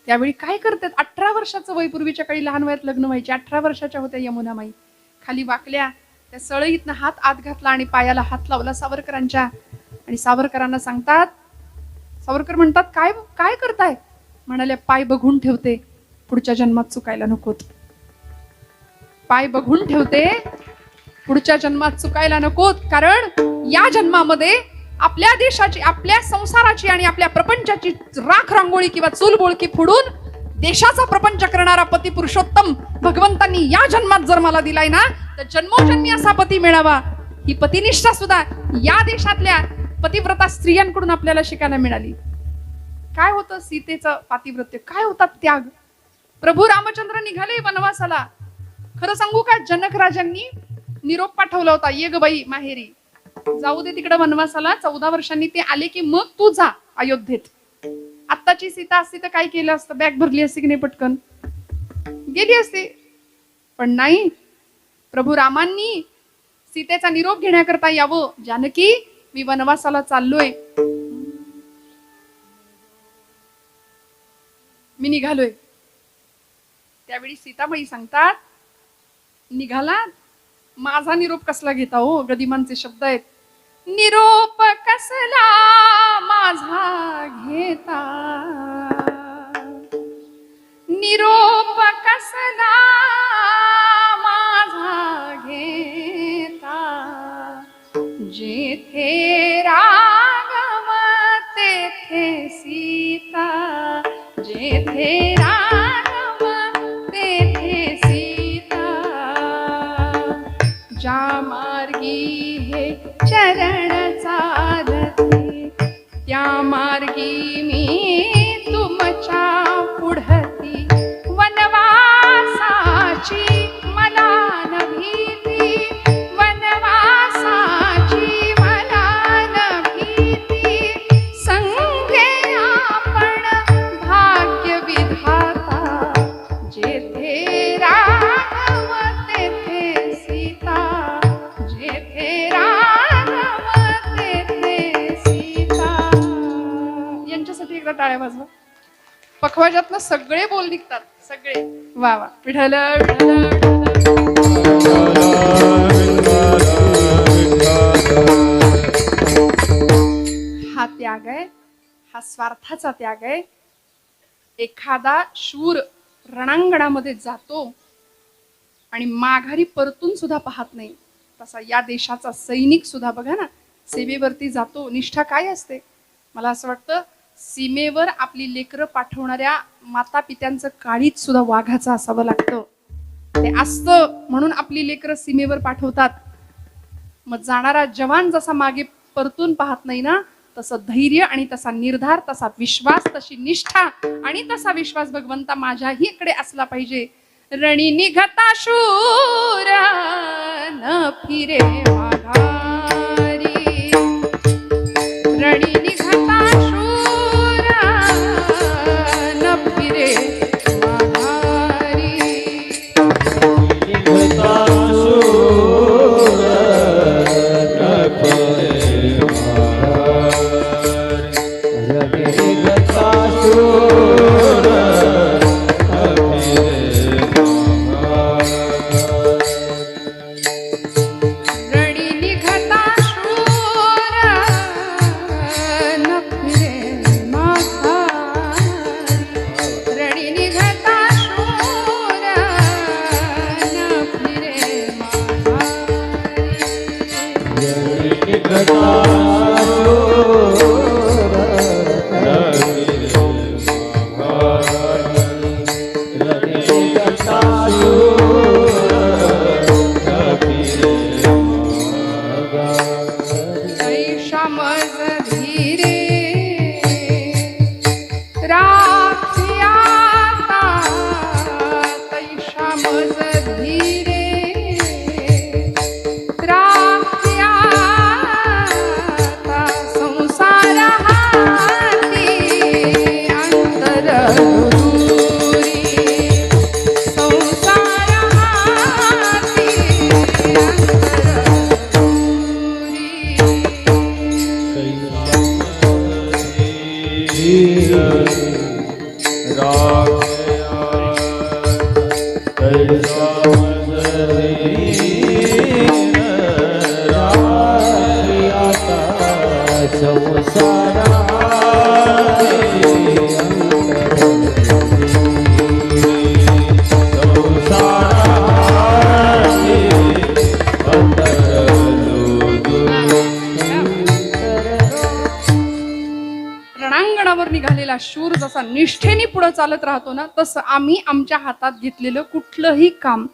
A: त्यावेळी काय करतात, 18 वर्षाचं वय, पूर्वीच्या काळी लहान वयात लग्न व्हायचे. 18 वर्षाच्या होत्या यमुना माई. खाली वाकल्या, त्या सळईतनं हात आत घातला आणि पायाला हात लावला सावरकरांच्या. आणि सावरकरांना सांगतात, सावरकर म्हणतात, काय काय करताय? म्हणाल्या, पाय बघून ठेवते, पुढच्या जन्मात चुकायला नकोत. पाय बघून ठेवते, पुढच्या जन्मात चुकायला नकोत. कारण या जन्मामध्ये आपल्या देशाची, आपल्या संसाराची आणि आपल्या प्रपंचाची राख रांगोळी किंवा चूलबोळकी फोडून देशाचा प्रपंच करणारा पती पुरुषोत्तम भगवंतांनी या जन्मात जर मला दिलाय ना, तर जन्मोजन्मी असा पती मिळावा. ही पतिनिष्ठा सुद्धा या देशातल्या पतिव्रता स्त्रियांकडून आपल्याला शिकायला मिळाली. काय होतं सीतेचं पातिव्रत्य, काय होता त्याग. प्रभू रामचंद्र निघाले वनवासाला. खरं सांगू का, जनक राजांनी निरोप पाठवला होता, ये ग बाई माहेरी, जाऊ दे तिकडे वनवासाला. 14 वर्षांनी ते आले की मग तू जा अयोध्येत. आत्ताची सीता असती तर काय केलं असतं, बॅग भरली असती की नाही, पटकन गेली असती. पण नाही, प्रभू रामांनी सीतेचा निरोप घेण्याकरता यावं. जानकी, मी वनवासाला चाललोय, मी निघालोय. त्यावेळी सीताबाई सांगतात, निघाला, माझा निरोप कसला घेता हो. गदिमांचे शब्द आहेत, निरोप कसला माझा घेता, निरोप कसला माझा घेता, जेथे राघव तेथे सीता, जेथे राघव तेथे सीता, ज्या मार्गी हे चरण चालते, त्या मार्गी मी तुमच्या पुढती. वनवासाची मला न भीती, वनवासाची मला न भीती, संगे आपण भाग्य विधाता, जेथे राघव तेथे सीता, जेथे राघव तेथे सीता. यांच्यासाठी एकदा टाळ्या वाजवा. पखवाजातनं सगळे बोल निघतात, सगळे. वा वा, विठ्ठल हा त्याग आहे, हा स्वार्थाचा त्याग आहे. एखादा शूर रणांगणामध्ये जातो आणि माघारी परतून सुद्धा पाहत नाही, तसा या देशाचा सैनिक सुद्धा बघा ना, सेवेवरती जातो. निष्ठा काय असते. मला असं वाटतं, सीमेवर आपली लेकरं पाठवणाऱ्या माता पित्यांचं काळीच सुद्धा वाघाचं असावं लागतं. ते असतं म्हणून आपली लेकरं सीमेवर पाठवतात. मग जाणारा जवान जसा मागे परतून पाहत नाही ना, तसं धैर्य आणि तसा निर्धार, तसा विश्वास, तशी निष्ठा आणि तसा विश्वास भगवंता माझ्याही इकडे असला पाहिजे. रणी निघता शूर न फिरे माघारी, रणी निघता शूर न फिरे माघारी,
B: निघता शूर न फिरे माघारी, निघता शूर न फिरे माघारी,
A: रणी निघता
B: वीर राख्या तैसा वीर राख्या संसारा
A: रणांगणावर निघालेला शूर जसा निष्ठेने पुढे चालत राहतो ना, तसं आम्ही आमच्या हातात घेतलेलं कुठलंही काम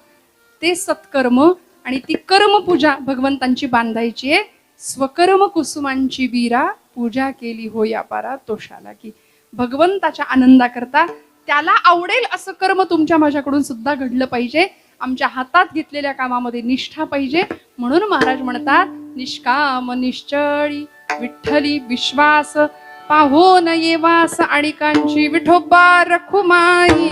A: ते सत्कर्म आणि ती कर्मपूजा भगवंतांची बांधायची आहे. स्वकर्म कुसुमांची वीरा पूजा केली हो या पारा तोषाला की. भगवंताच्या आनंदाकरता त्याला आवडेल असं कर्म तुमच्या माझ्याकडून सुद्धा घडलं पाहिजे. आमच्या हातात घेतलेल्या कामामध्ये निष्ठा पाहिजे. म्हणून महाराज म्हणतात निष्काम निश्चळी विठ्ठली विश्वास पाहो न येवास आणिकांची विठोबा रखुमाई.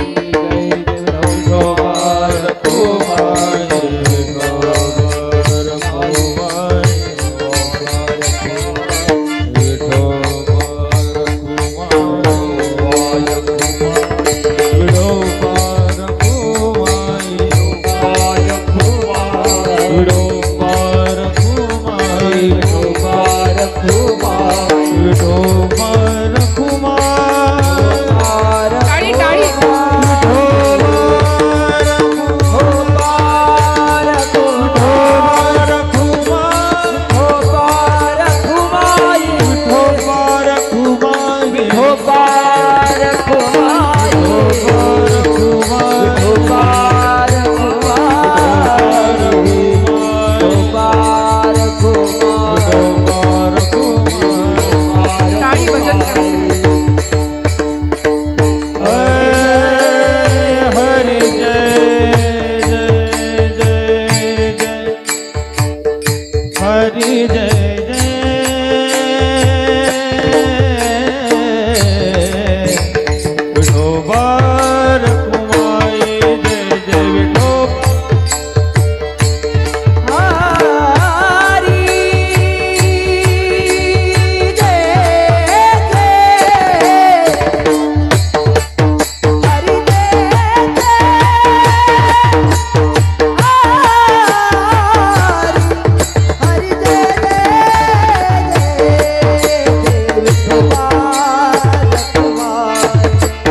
A: टाळी टाळी. टाळी भजन करायचं.
B: हरि जय जय जय जय हरि जय जय विठोबा रखुमाई जय जय विठोबा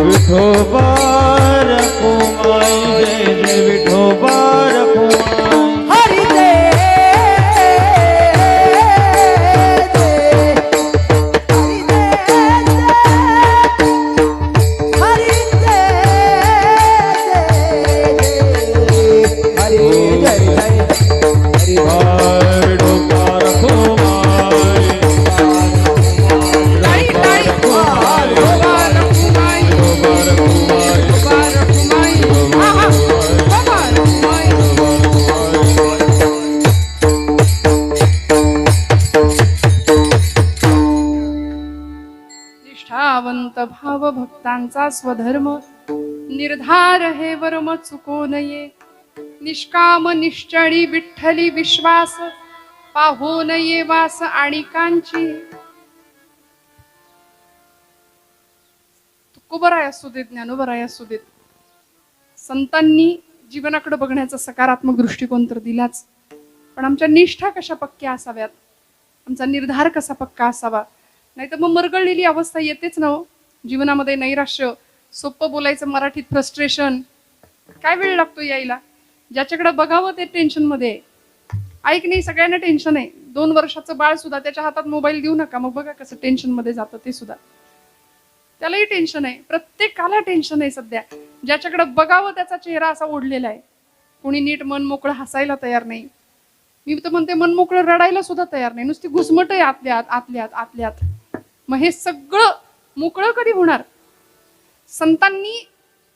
B: विठोबा रखुमाई जय जय विठोबा रखुमाई
C: हरि जय हरि
B: विठोबा रखुमाई
A: टाळी टाळी. विठोबा रखुमाई. विठोबा रखुमाई. हा, हा. विठोबा रखुमाई. निष्ठावंत भाव भक्तांचा स्वधर्म निर्धार हे वर्म चुको नये. निष्काम निश्चळी विठ्ठली विश्वास पाहो नये वास आणिकांची. तुकोबराय असू देत ज्ञानोबराय असू देत, संतांनी जीवनाकडे बघण्याचा सकारात्मक दृष्टिकोन तर दिलाच, पण आमच्या निष्ठा कशा पक्क्या असाव्यात, आमचा निर्धार कसा पक्का असावा. नाही तर मग मरगळलेली अवस्था येतेच ना हो जीवनामध्ये. नैराश्य, सोपं बोलायचं मराठीत फ्रस्ट्रेशन, काय वेळ लागतो यायला. ज्याच्याकडे बघावं ते टेन्शन मध्ये. ऐक नाही, सगळ्यांना टेन्शन आहे. 2 वर्षाचं बाळ सुद्धा त्याच्या हातात मोबाईल देऊ नका, मग बघा कसं टेन्शन मध्ये जातं ते सुद्धा. त्यालाही टेन्शन आहे, प्रत्येकाला टेन्शन आहे सध्या. ज्याच्याकडे बघावं त्याचा चेहरा असा ओढलेला आहे. कोणी नीट मन मोकळं हसायला तयार नाही. मी तर म्हणते मन मोकळं रडायला सुद्धा तयार नाही, नुसती घुसमट आहे आतल्यात आतल्यात आतल्यात. मग हे सगळं मोकळं कधी होणार. संतांनी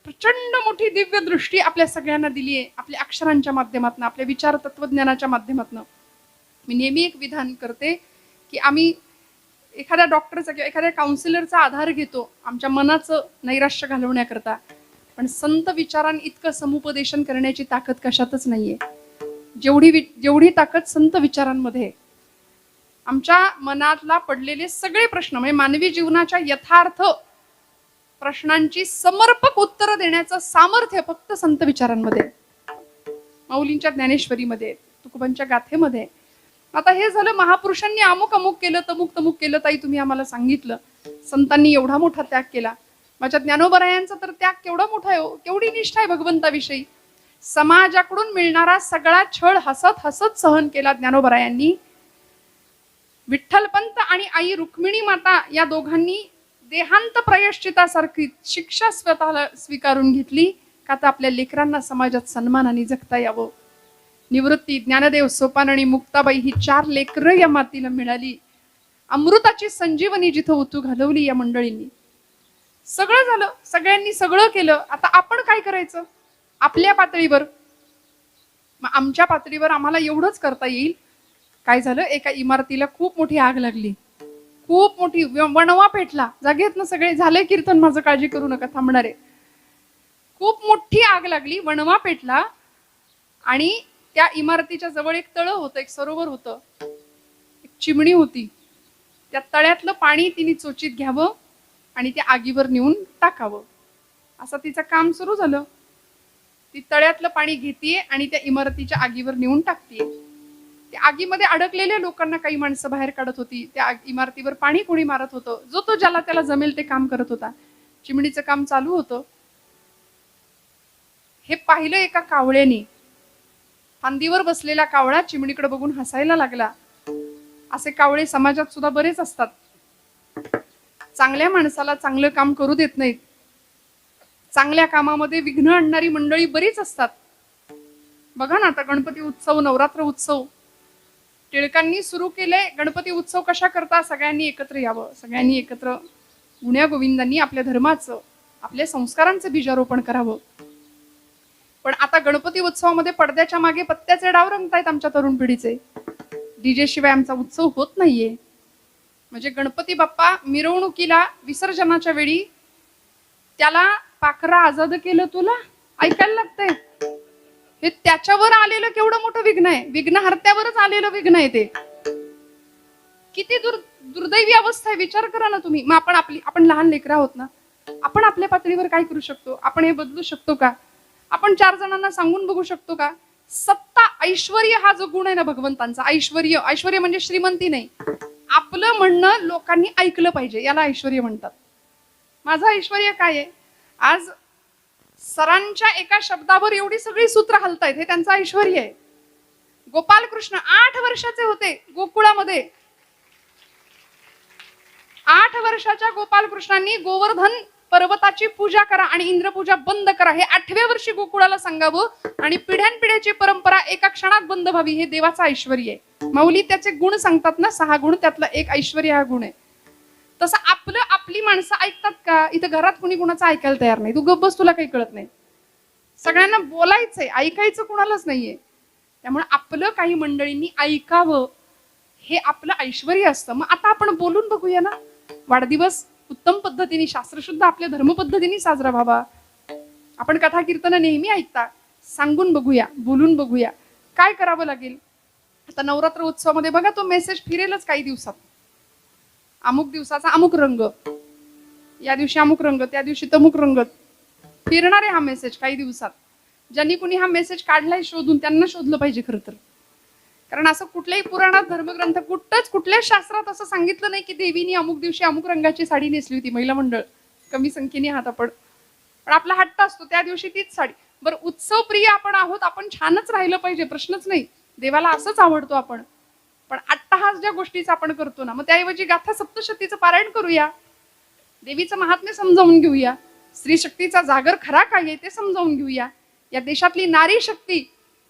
A: प्रचंड मोठी दिव्य दृष्टी आपल्या सगळ्यांना दिली आहे, आपल्या अक्षरांच्या माध्यमातून, आपल्या विचार तत्वज्ञानाच्या माध्यमातून. मी नेहमी एक विधान करते की आम्ही एखाद्या डॉक्टरचा किंवा एखाद्या काउन्सिलरचा आधार घेतो आमच्या मनाचं नैराश्य घालवण्याकरता, पण संत विचारां इतकं समुपदेशन करण्याची ताकद कशातच नाहीये जेवढी ताकद संत विचारांमध्ये आहे. आमच्या मनातला पडलेले सगळे प्रश्न म्हणजे मानवी जीवनाच्या यथार्थ प्रश्नांची समर्पक उत्तरं देण्याचं सामर्थ्य फक्त संत विचारांमध्ये आहे. माऊलींच्या ज्ञानेश्वरीमध्ये, तुकोबांच्या गाथेमध्ये. आता हे झालं महापुरुषांनी अमुक अमुक केलं, तमुक तमुक केलं. ताई तुम्ही आम्हाला सांगितलं संतांनी एवढा मोठा त्याग केला. माझ्या ज्ञानोबरायांचा तर त्याग केवढा मोठा आहे, केवढी निष्ठा आहे भगवंताविषयी. समाजाकडून मिळणारा सगळा छळ हसत हसत सहन केला ज्ञानोबरायांनी. विठ्ठलपंत आणि आई रुक्मिणी माता या दोघांनी देहांत प्रयश्चितासारखी शिक्षा स्वतःला स्वीकारून घेतली का तर आपल्या लेकरांना समाजात सन्मानाने जगता यावं. निवृत्ती, ज्ञानदेव, सोपान आणि मुक्ताबाई ही 4 लेकरं या मातीला मिळाली. अमृताची संजीवनी जिथं उतू घालवली या मंडळींनी. सगळं झालं, सगळ्यांनी सगळं केलं. आता आपण काय करायचं आपल्या पातळीवर? मग आमच्या पातळीवर आम्हाला एवढंच करता येईल. काय झालं, एका इमारतीला खूप मोठी आग लागली, खूप मोठी, वणवा पेटला. जागेत ना सगळे, झाले कीर्तन माझं, काळजी करू नका, थांबणारे. खूप मोठी आग लागली, वणवा पेटला आणि त्या इमारतीच्या जवळ एक तळं होतं, एक सरोवर होतं, एक चिमणी होती. त्या तळ्यातलं पाणी तिने चोचीत घ्यावं आणि त्या आगीवर नेऊन टाकावं, असं तिचं काम सुरू झालं. ती तळ्यातलं पाणी घेतीये आणि त्या इमारतीच्या आगीवर नेऊन टाकतीये. त्या आगीमध्ये अडकलेल्या लोकांना काही माणसं बाहेर काढत होती. त्या इमारतीवर पाणी कोणी मारत होतं. जो तो ज्याला त्याला जमेल ते काम करत होता. चिमणीचं काम चालू होतं. हे पाहिलं एका कावळ्याने. फांदीवर बसलेला कावळा चिमणीकडे बघून हसायला लागला. असे कावळे समाजात सुद्धा बरेच असतात. चांगल्या माणसाला चांगलं काम करू देत नाहीत. चांगल्या कामामध्ये विघ्न आणणारी मंडळी बरीच असतात. बघा ना, आता गणपती उत्सव, नवरात्र उत्सव टिळकांनी सुरू केले. गणपती उत्सव कशा करता? सगळ्यांनी एकत्र यावं, सगळ्यांनी एकत्र गुण्या गोविंदांनी आपल्या धर्माचं, आपल्या संस्कारांचं बीजारोपण करावं. पण आता गणपती उत्सवामध्ये पडद्याच्या मागे पत्त्याचे डाव रंगतायत आमच्या तरुण पिढीचे. डीजे शिवाय आमचा उत्सव होत नाहीये. म्हणजे गणपती बाप्पा मिरवणुकीला विसर्जनाच्या वेळी त्याला पाखरा आजाद केलं तुला ऐकायला लागतंय. हे त्याच्यावर आलेलं केवढं मोठं विघ्न आहे. विघ्नहर्त्यावरच आलेलं विघ्न आहे ते. किती दुर्दैवी अवस्था आहे, विचार करा ना तुम्ही. मग आपण लहान लेकरं आहोत ना, आपण आपल्या पातळीवर काय करू शकतो? आपण हे बदलू शकतो का? आपण 4 जणांना सांगून बघू शकतो का? सत्ता, ऐश्वर्य हा जो गुण आहे ना भगवंतांचा, ऐश्वर्य म्हणजे श्रीमंती नाही. आपलं म्हणणं लोकांनी ऐकलं पाहिजे, याला ऐश्वर्य म्हणतात. माझं ऐश्वर्य काय आहे? आज सरांच्या एका शब्दावर एवढी सगळी सूत्र हलतायत, हे त्यांचं ऐश्वर्य आहे. गोपालकृष्ण 8 वर्षाचे होते गोकुळामध्ये. 8 वर्षाच्या गोपालकृष्णांनी गोवर्धन पर्वताची पूजा करा आणि इंद्रपूजा बंद करा हे 8व्या वर्षी गोकुळाला सांगावं आणि पिढ्यानपिढ्याची परंपरा एका क्षणात बंद व्हावी, हे देवाचं ऐश्वर्य आहे. माऊली त्याचे गुण सांगतात ना, 6 गुण, त्यातला एक ऐश्वर्य हा गुण आहे. तसं आपली माणसं ऐकतात का? इथं घरात कुणी कुणाचं ऐकायला तयार नाही. तू गप्प बस, तुला काही कळत नाही. सगळ्यांना बोलायचंय, ऐकायचं कुणालाच नाहीये. त्यामुळे आपलं काही मंडळींनी ऐकावं हे आपलं ऐश्वर्य असतं. मग आता आपण बोलून बघूया ना. वाढदिवस उत्तम पद्धतीने, शास्त्रशुद्ध आपल्या धर्मपद्धतीने साजरा व्हावा. आपण कथा कीर्तन नेहमी ऐकता, सांगून बघूया, बोलून बघूया. काय करावं लागेल? आता नवरात्र उत्सवामध्ये बघा, तो मेसेज फिरेलच काही दिवसात. अमुक दिवसाचा अमुक रंग, या दिवशी अमुक रंग, त्या दिवशी तमुक रंग फिरणार आहे हा मेसेज काही दिवसात. ज्यांनी कुणी हा मेसेज काढलाय शोधून, त्यांना शोधलं पाहिजे खरं तर. कारण असं कुठल्याही पुराणात, धर्मग्रंथ, कुठल्याच शास्त्रात असं सांगितलं नाही की देवीनी अमुक दिवशी अमुक रंगाची साडी नेसली होती. महिला मंडळ कमी संख्येने आहात आपण, पण आपला हट्ट असतो त्या दिवशी तीच साडी. बरं, उत्सव प्रिय आपण आहोत, आपण छानच राहिलं पाहिजे, प्रश्नच नाही. देवाला असंच आवडतो आपण. पण अट्टहास ज्या गोष्टीचा आपण करतो ना, मग त्याऐवजी गाथा सप्तशतीचं पारायण करूया, देवीचं महात्म्य समजावून घेऊया, स्त्री शक्तीचा जागर खरा काय आहे ते समजावून घेऊया. या देशातली नारी शक्ती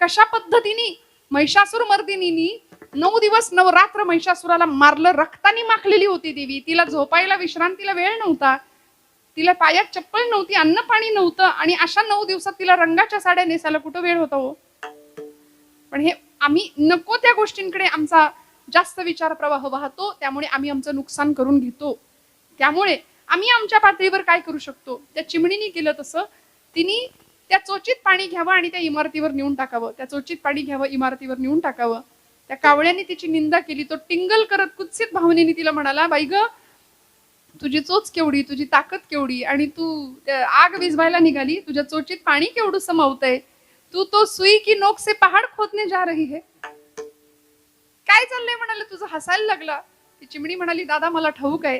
A: कशा पद्धतीने महिषासूर मर्दिनीनी 9 दिवस 9 रात्र महिषासुराला मारलं, रक्तानी माखलेली होती देवी. तिला झोपायला, विश्रांतीला वेळ नव्हता, तिला पायात चप्पल नव्हती, अन्न पाणी नव्हतं, आणि अशा 9 दिवसात तिला रंगाच्या साड्या नेसायला कुठं वेळ होता हो? पण हे आम्ही नको त्या गोष्टींकडे आमचा जास्त विचार प्रवाह वाहतो, त्यामुळे आम्ही आमचं नुकसान करून घेतो. त्यामुळे आम्ही आमच्या पातळीवर काय करू शकतो? त्या चिमणीने केलं तसं. तिने त्या चोचीत पाणी घ्यावं आणि त्या इमारतीवर नेऊन टाकावं. त्या चोचीत पाणी घ्यावं, इमारतीवर नेऊन टाकावं. त्या कावळ्याने तिची निंदा केली. तो टिंगल करत कुत्सित भावनेने तिला म्हणाला, बाई ग, तुझी चोच केवढी, तुझी ताकद केवढी, आणि तू आग विझवायला निघाली, तुझ्या चोचीत पाणी केवढं मावतंय, तू तो सुई की नोक से पहाड खोदने जा रही है. काय चाललंय म्हणाले तुझं. हसायला लागला. ती चिमणी म्हणाली, दादा मला ठाऊक आहे,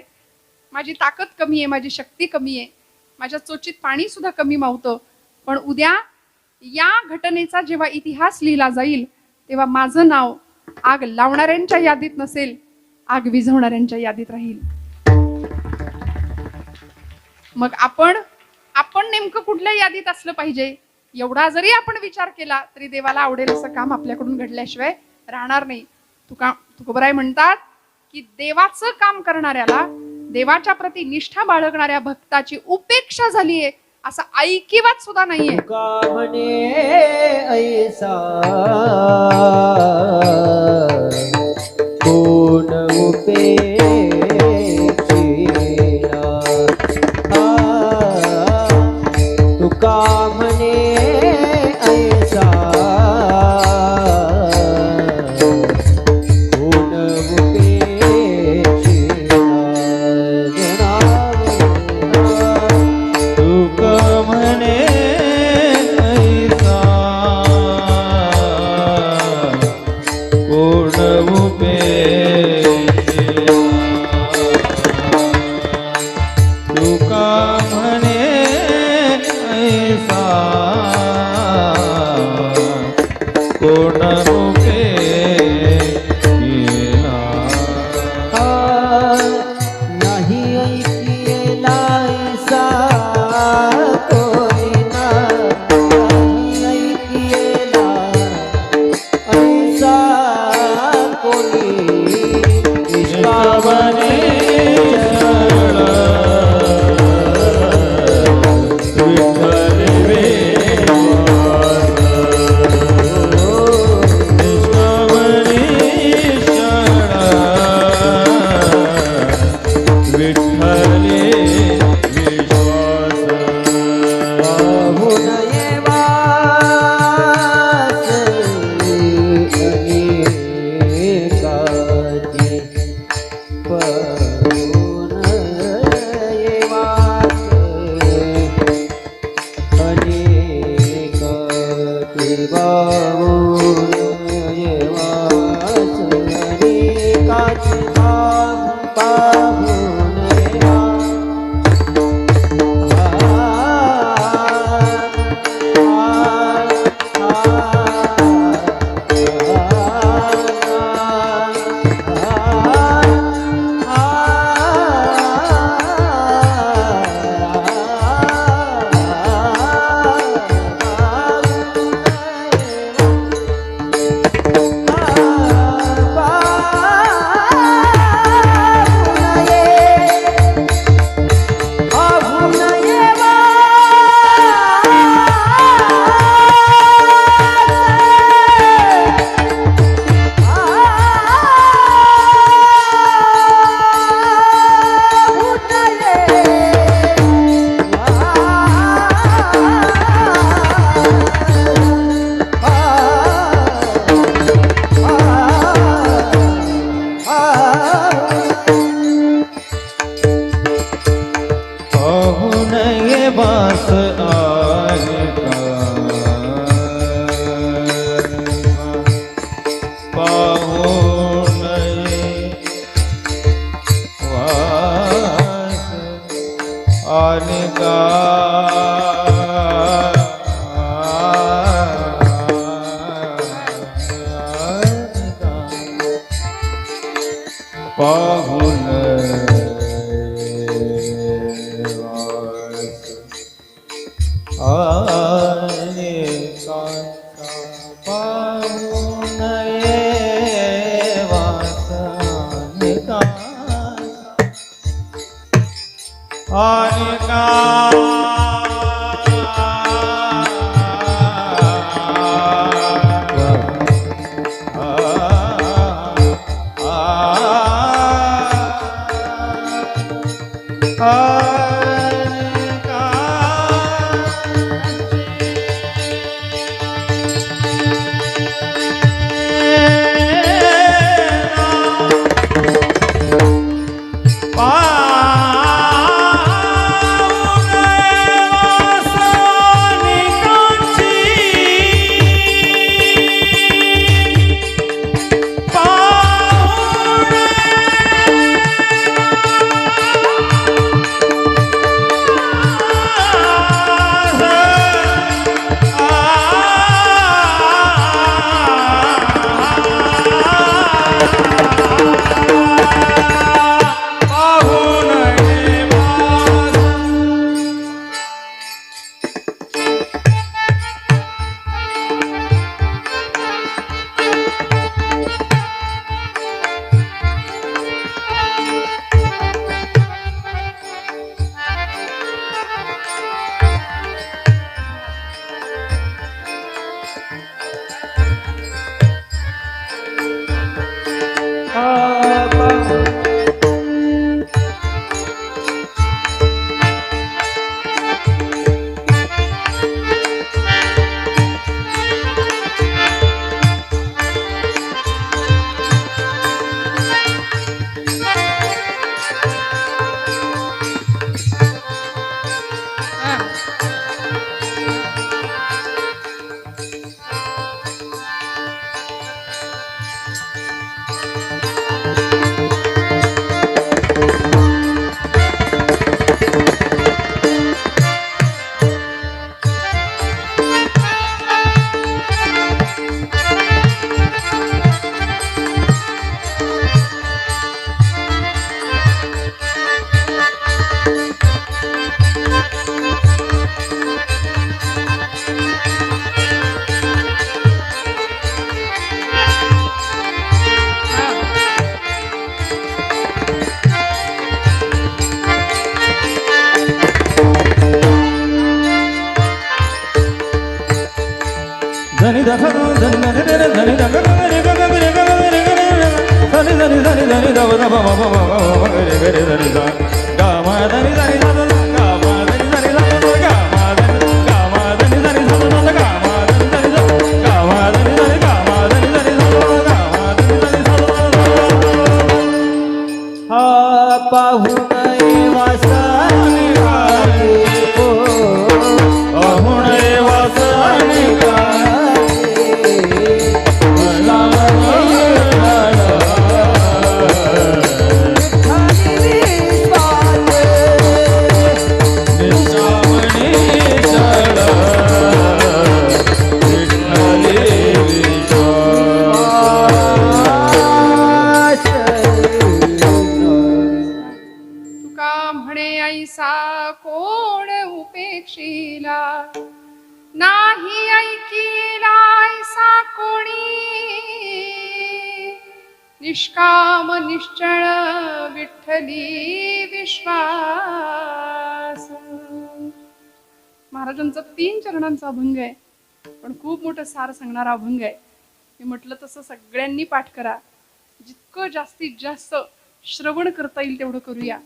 A: माझी ताकद कमी आहे, माझी शक्ती कमी आहे, माझ्या चोचीत पाणी सुद्धा कमी मावतं, पण उद्या या घटनेचा जेव्हा इतिहास लिहिला जाईल तेव्हा माझं नाव आग लावणाऱ्यांच्या यादीत नसेल, आग विझवणाऱ्यांच्या यादीत राहील. मग आपण नेमकं कुठल्या यादीत असलं पाहिजे, एवढा जरी आपण विचार केला तरी देवाला आवडेल असं काम आपल्याकडून घडल्याशिवाय राहणार नाही. तुकोबराय म्हणतात की देवाचं काम करणाऱ्याला, देवाच्या प्रती निष्ठा बाळगणाऱ्या भक्ताची उपेक्षा झालीये असा ऐकिवात सुद्धा नाहीये.
C: तुका म्हणे ऐसा कोण उपेक्षिला. तुका म्हणे ऐसा कोण उपेक्षिला.
B: तुक म्हणे ऐसा कोण उपेक्षिला. तुका म्हणे ऐसा कोण उपेक्षिला.
C: नाही ऐकिला ऐसा कोणी नाही ऐकिला ऐसा कोणी.
B: निष्कामने विठ्ठल वेवास. निष्कामने विठ्ठले विश्वास.
C: पाहून येवास अनेकाची. पाहून येवास अनेकाची. पाहून येवास अनेकाची. पाहून
B: पाहून येवास आलिका. पाहून येवास आलिका. पाहून पाहून येवास आलिका.
C: हा पाहून वासाने गाजे हो
A: तुका म्हणे ऐसा कोण उपेक्षिला नाही ऐकिला ऐसा कोणी निष्काम निश्चळ विठ्ठली विश्वास. महाराजांचा 3 चरणांचा अभंग आहे, पण खूप मोठं सार सांगणारा अभंग आहे. मी म्हटलं तसं सगळ्यांनी पाठ करा. जितकं जास्तीत जास्त श्रवण करता येईल तेवढं करूया.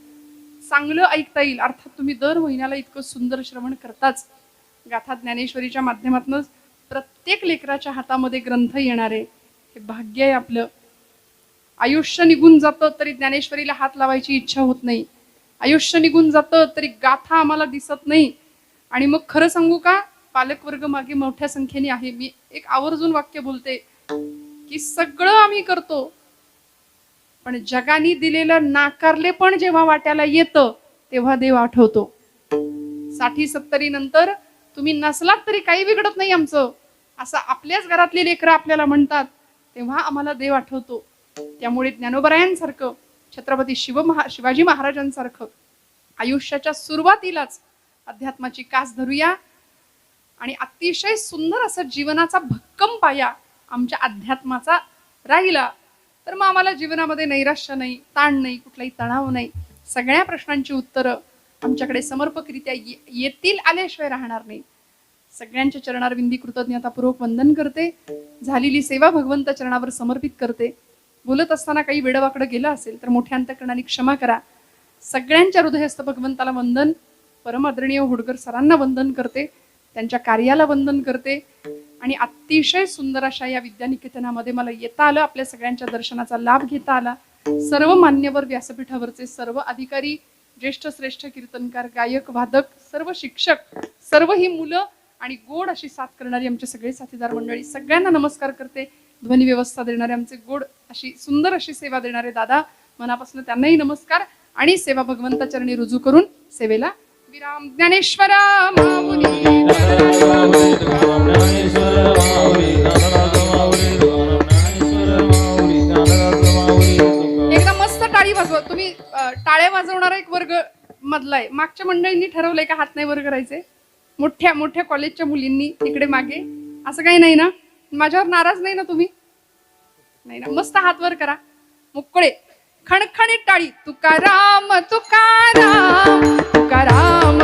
A: चांगलं ऐकता येईल. अर्थात तुम्ही दर महिन्याला इतकं सुंदर श्रवण करताच. गाथा ज्ञानेश्वरीच्या माध्यमातून प्रत्येक लेकराच्या हातामध्ये ग्रंथ येणारे हे भाग्य आहे आपलं. आयुष्य निघून जातं तरी ज्ञानेश्वरीला हात लावायची इच्छा होत नाही. आयुष्य निघून जातं तरी गाथा आम्हाला दिसत नाही. आणि मग खरं सांगू का, पालकवर्ग मागे मोठ्या संख्येने आहे. मी एक आवर्जून वाक्य बोलते की सगळं आम्ही करतो, पण जगाने दिलेलं नाकारले पण जेव्हा वाट्याला येतं तेव्हा देव आठवतो. 60-70 नंतर तुम्ही नसलात तरी काही बिघडत नाही आमचं, असं आपल्याच घरातली लेकरं आपल्याला म्हणतात, तेव्हा आम्हाला देव आठवतो. त्यामुळे ज्ञानोबरायांसारखं, छत्रपती शिवाजी महाराजांसारखं आयुष्याच्या सुरुवातीलाच अध्यात्माची कास धरूया. आणि अतिशय सुंदर असं जीवनाचा भक्कम पाया आमच्या अध्यात्माचा राहिला तर मग आम्हाला जीवनामध्ये नैराश्य नाही, ताण नाही, कुठलाही तणाव नाही. सगळ्या प्रश्नांची उत्तरं आमच्याकडे समर्पकरित्या येतील, आल्याशिवाय राहणार नाही. सगळ्यांच्या चरणारविंदी कृतज्ञतापूर्वक वंदन करते. झालेली सेवा भगवंत चरणावर समर्पित करते. बोलत असताना काही वेडवाकडं गेलं असेल तर मोठ्या अंतःकरणाने क्षमा करा. सगळ्यांच्या हृदयस्थ भगवंताला वंदन. परम आदरणीय होडकर सरांना वंदन करते, त्यांच्या कार्याला वंदन करते. आणि अतिशय सुंदर अशा या विद्यानिकेतनामध्ये मला येता आलं, आपल्या सगळ्यांच्या दर्शनाचा लाभ घेता आला. सर्व मान्यवर व्यासपीठावरचे सर्व अधिकारी, ज्येष्ठ श्रेष्ठ कीर्तनकार, गायक, वादक, सर्व शिक्षक, सर्व ही मुलं आणि गोड अशी साथ करणारी आमचे सगळे साथीदार मंडळी, सगळ्यांना नमस्कार करते. ध्वनी व्यवस्था देणारे आमचे गोड अशी सुंदर अशी सेवा देणारे दादा, मनापासून त्यांनाही नमस्कार. आणि सेवा भगवंता चरणी रुजू करून सेवेला विराम. ज्ञानेश्वर माऊली एकदा मस्त टाळी वाजवा. तुम्ही टाळ्या वाजवणारा एक वर्ग मधला आहे. मागच्या मंडळींनी ठरवलंय का हात नाही वर करायचे? मोठ्या मोठ्या कॉलेजच्या मुलींनी तिकडे मागे, असं काही नाही ना? माझ्यावर नाराज नाही ना तुम्ही? नाही ना? मस्त हात वर करा, मोकळे खणखणीत टाळी. तुकाराम तुकाराम तुकाराम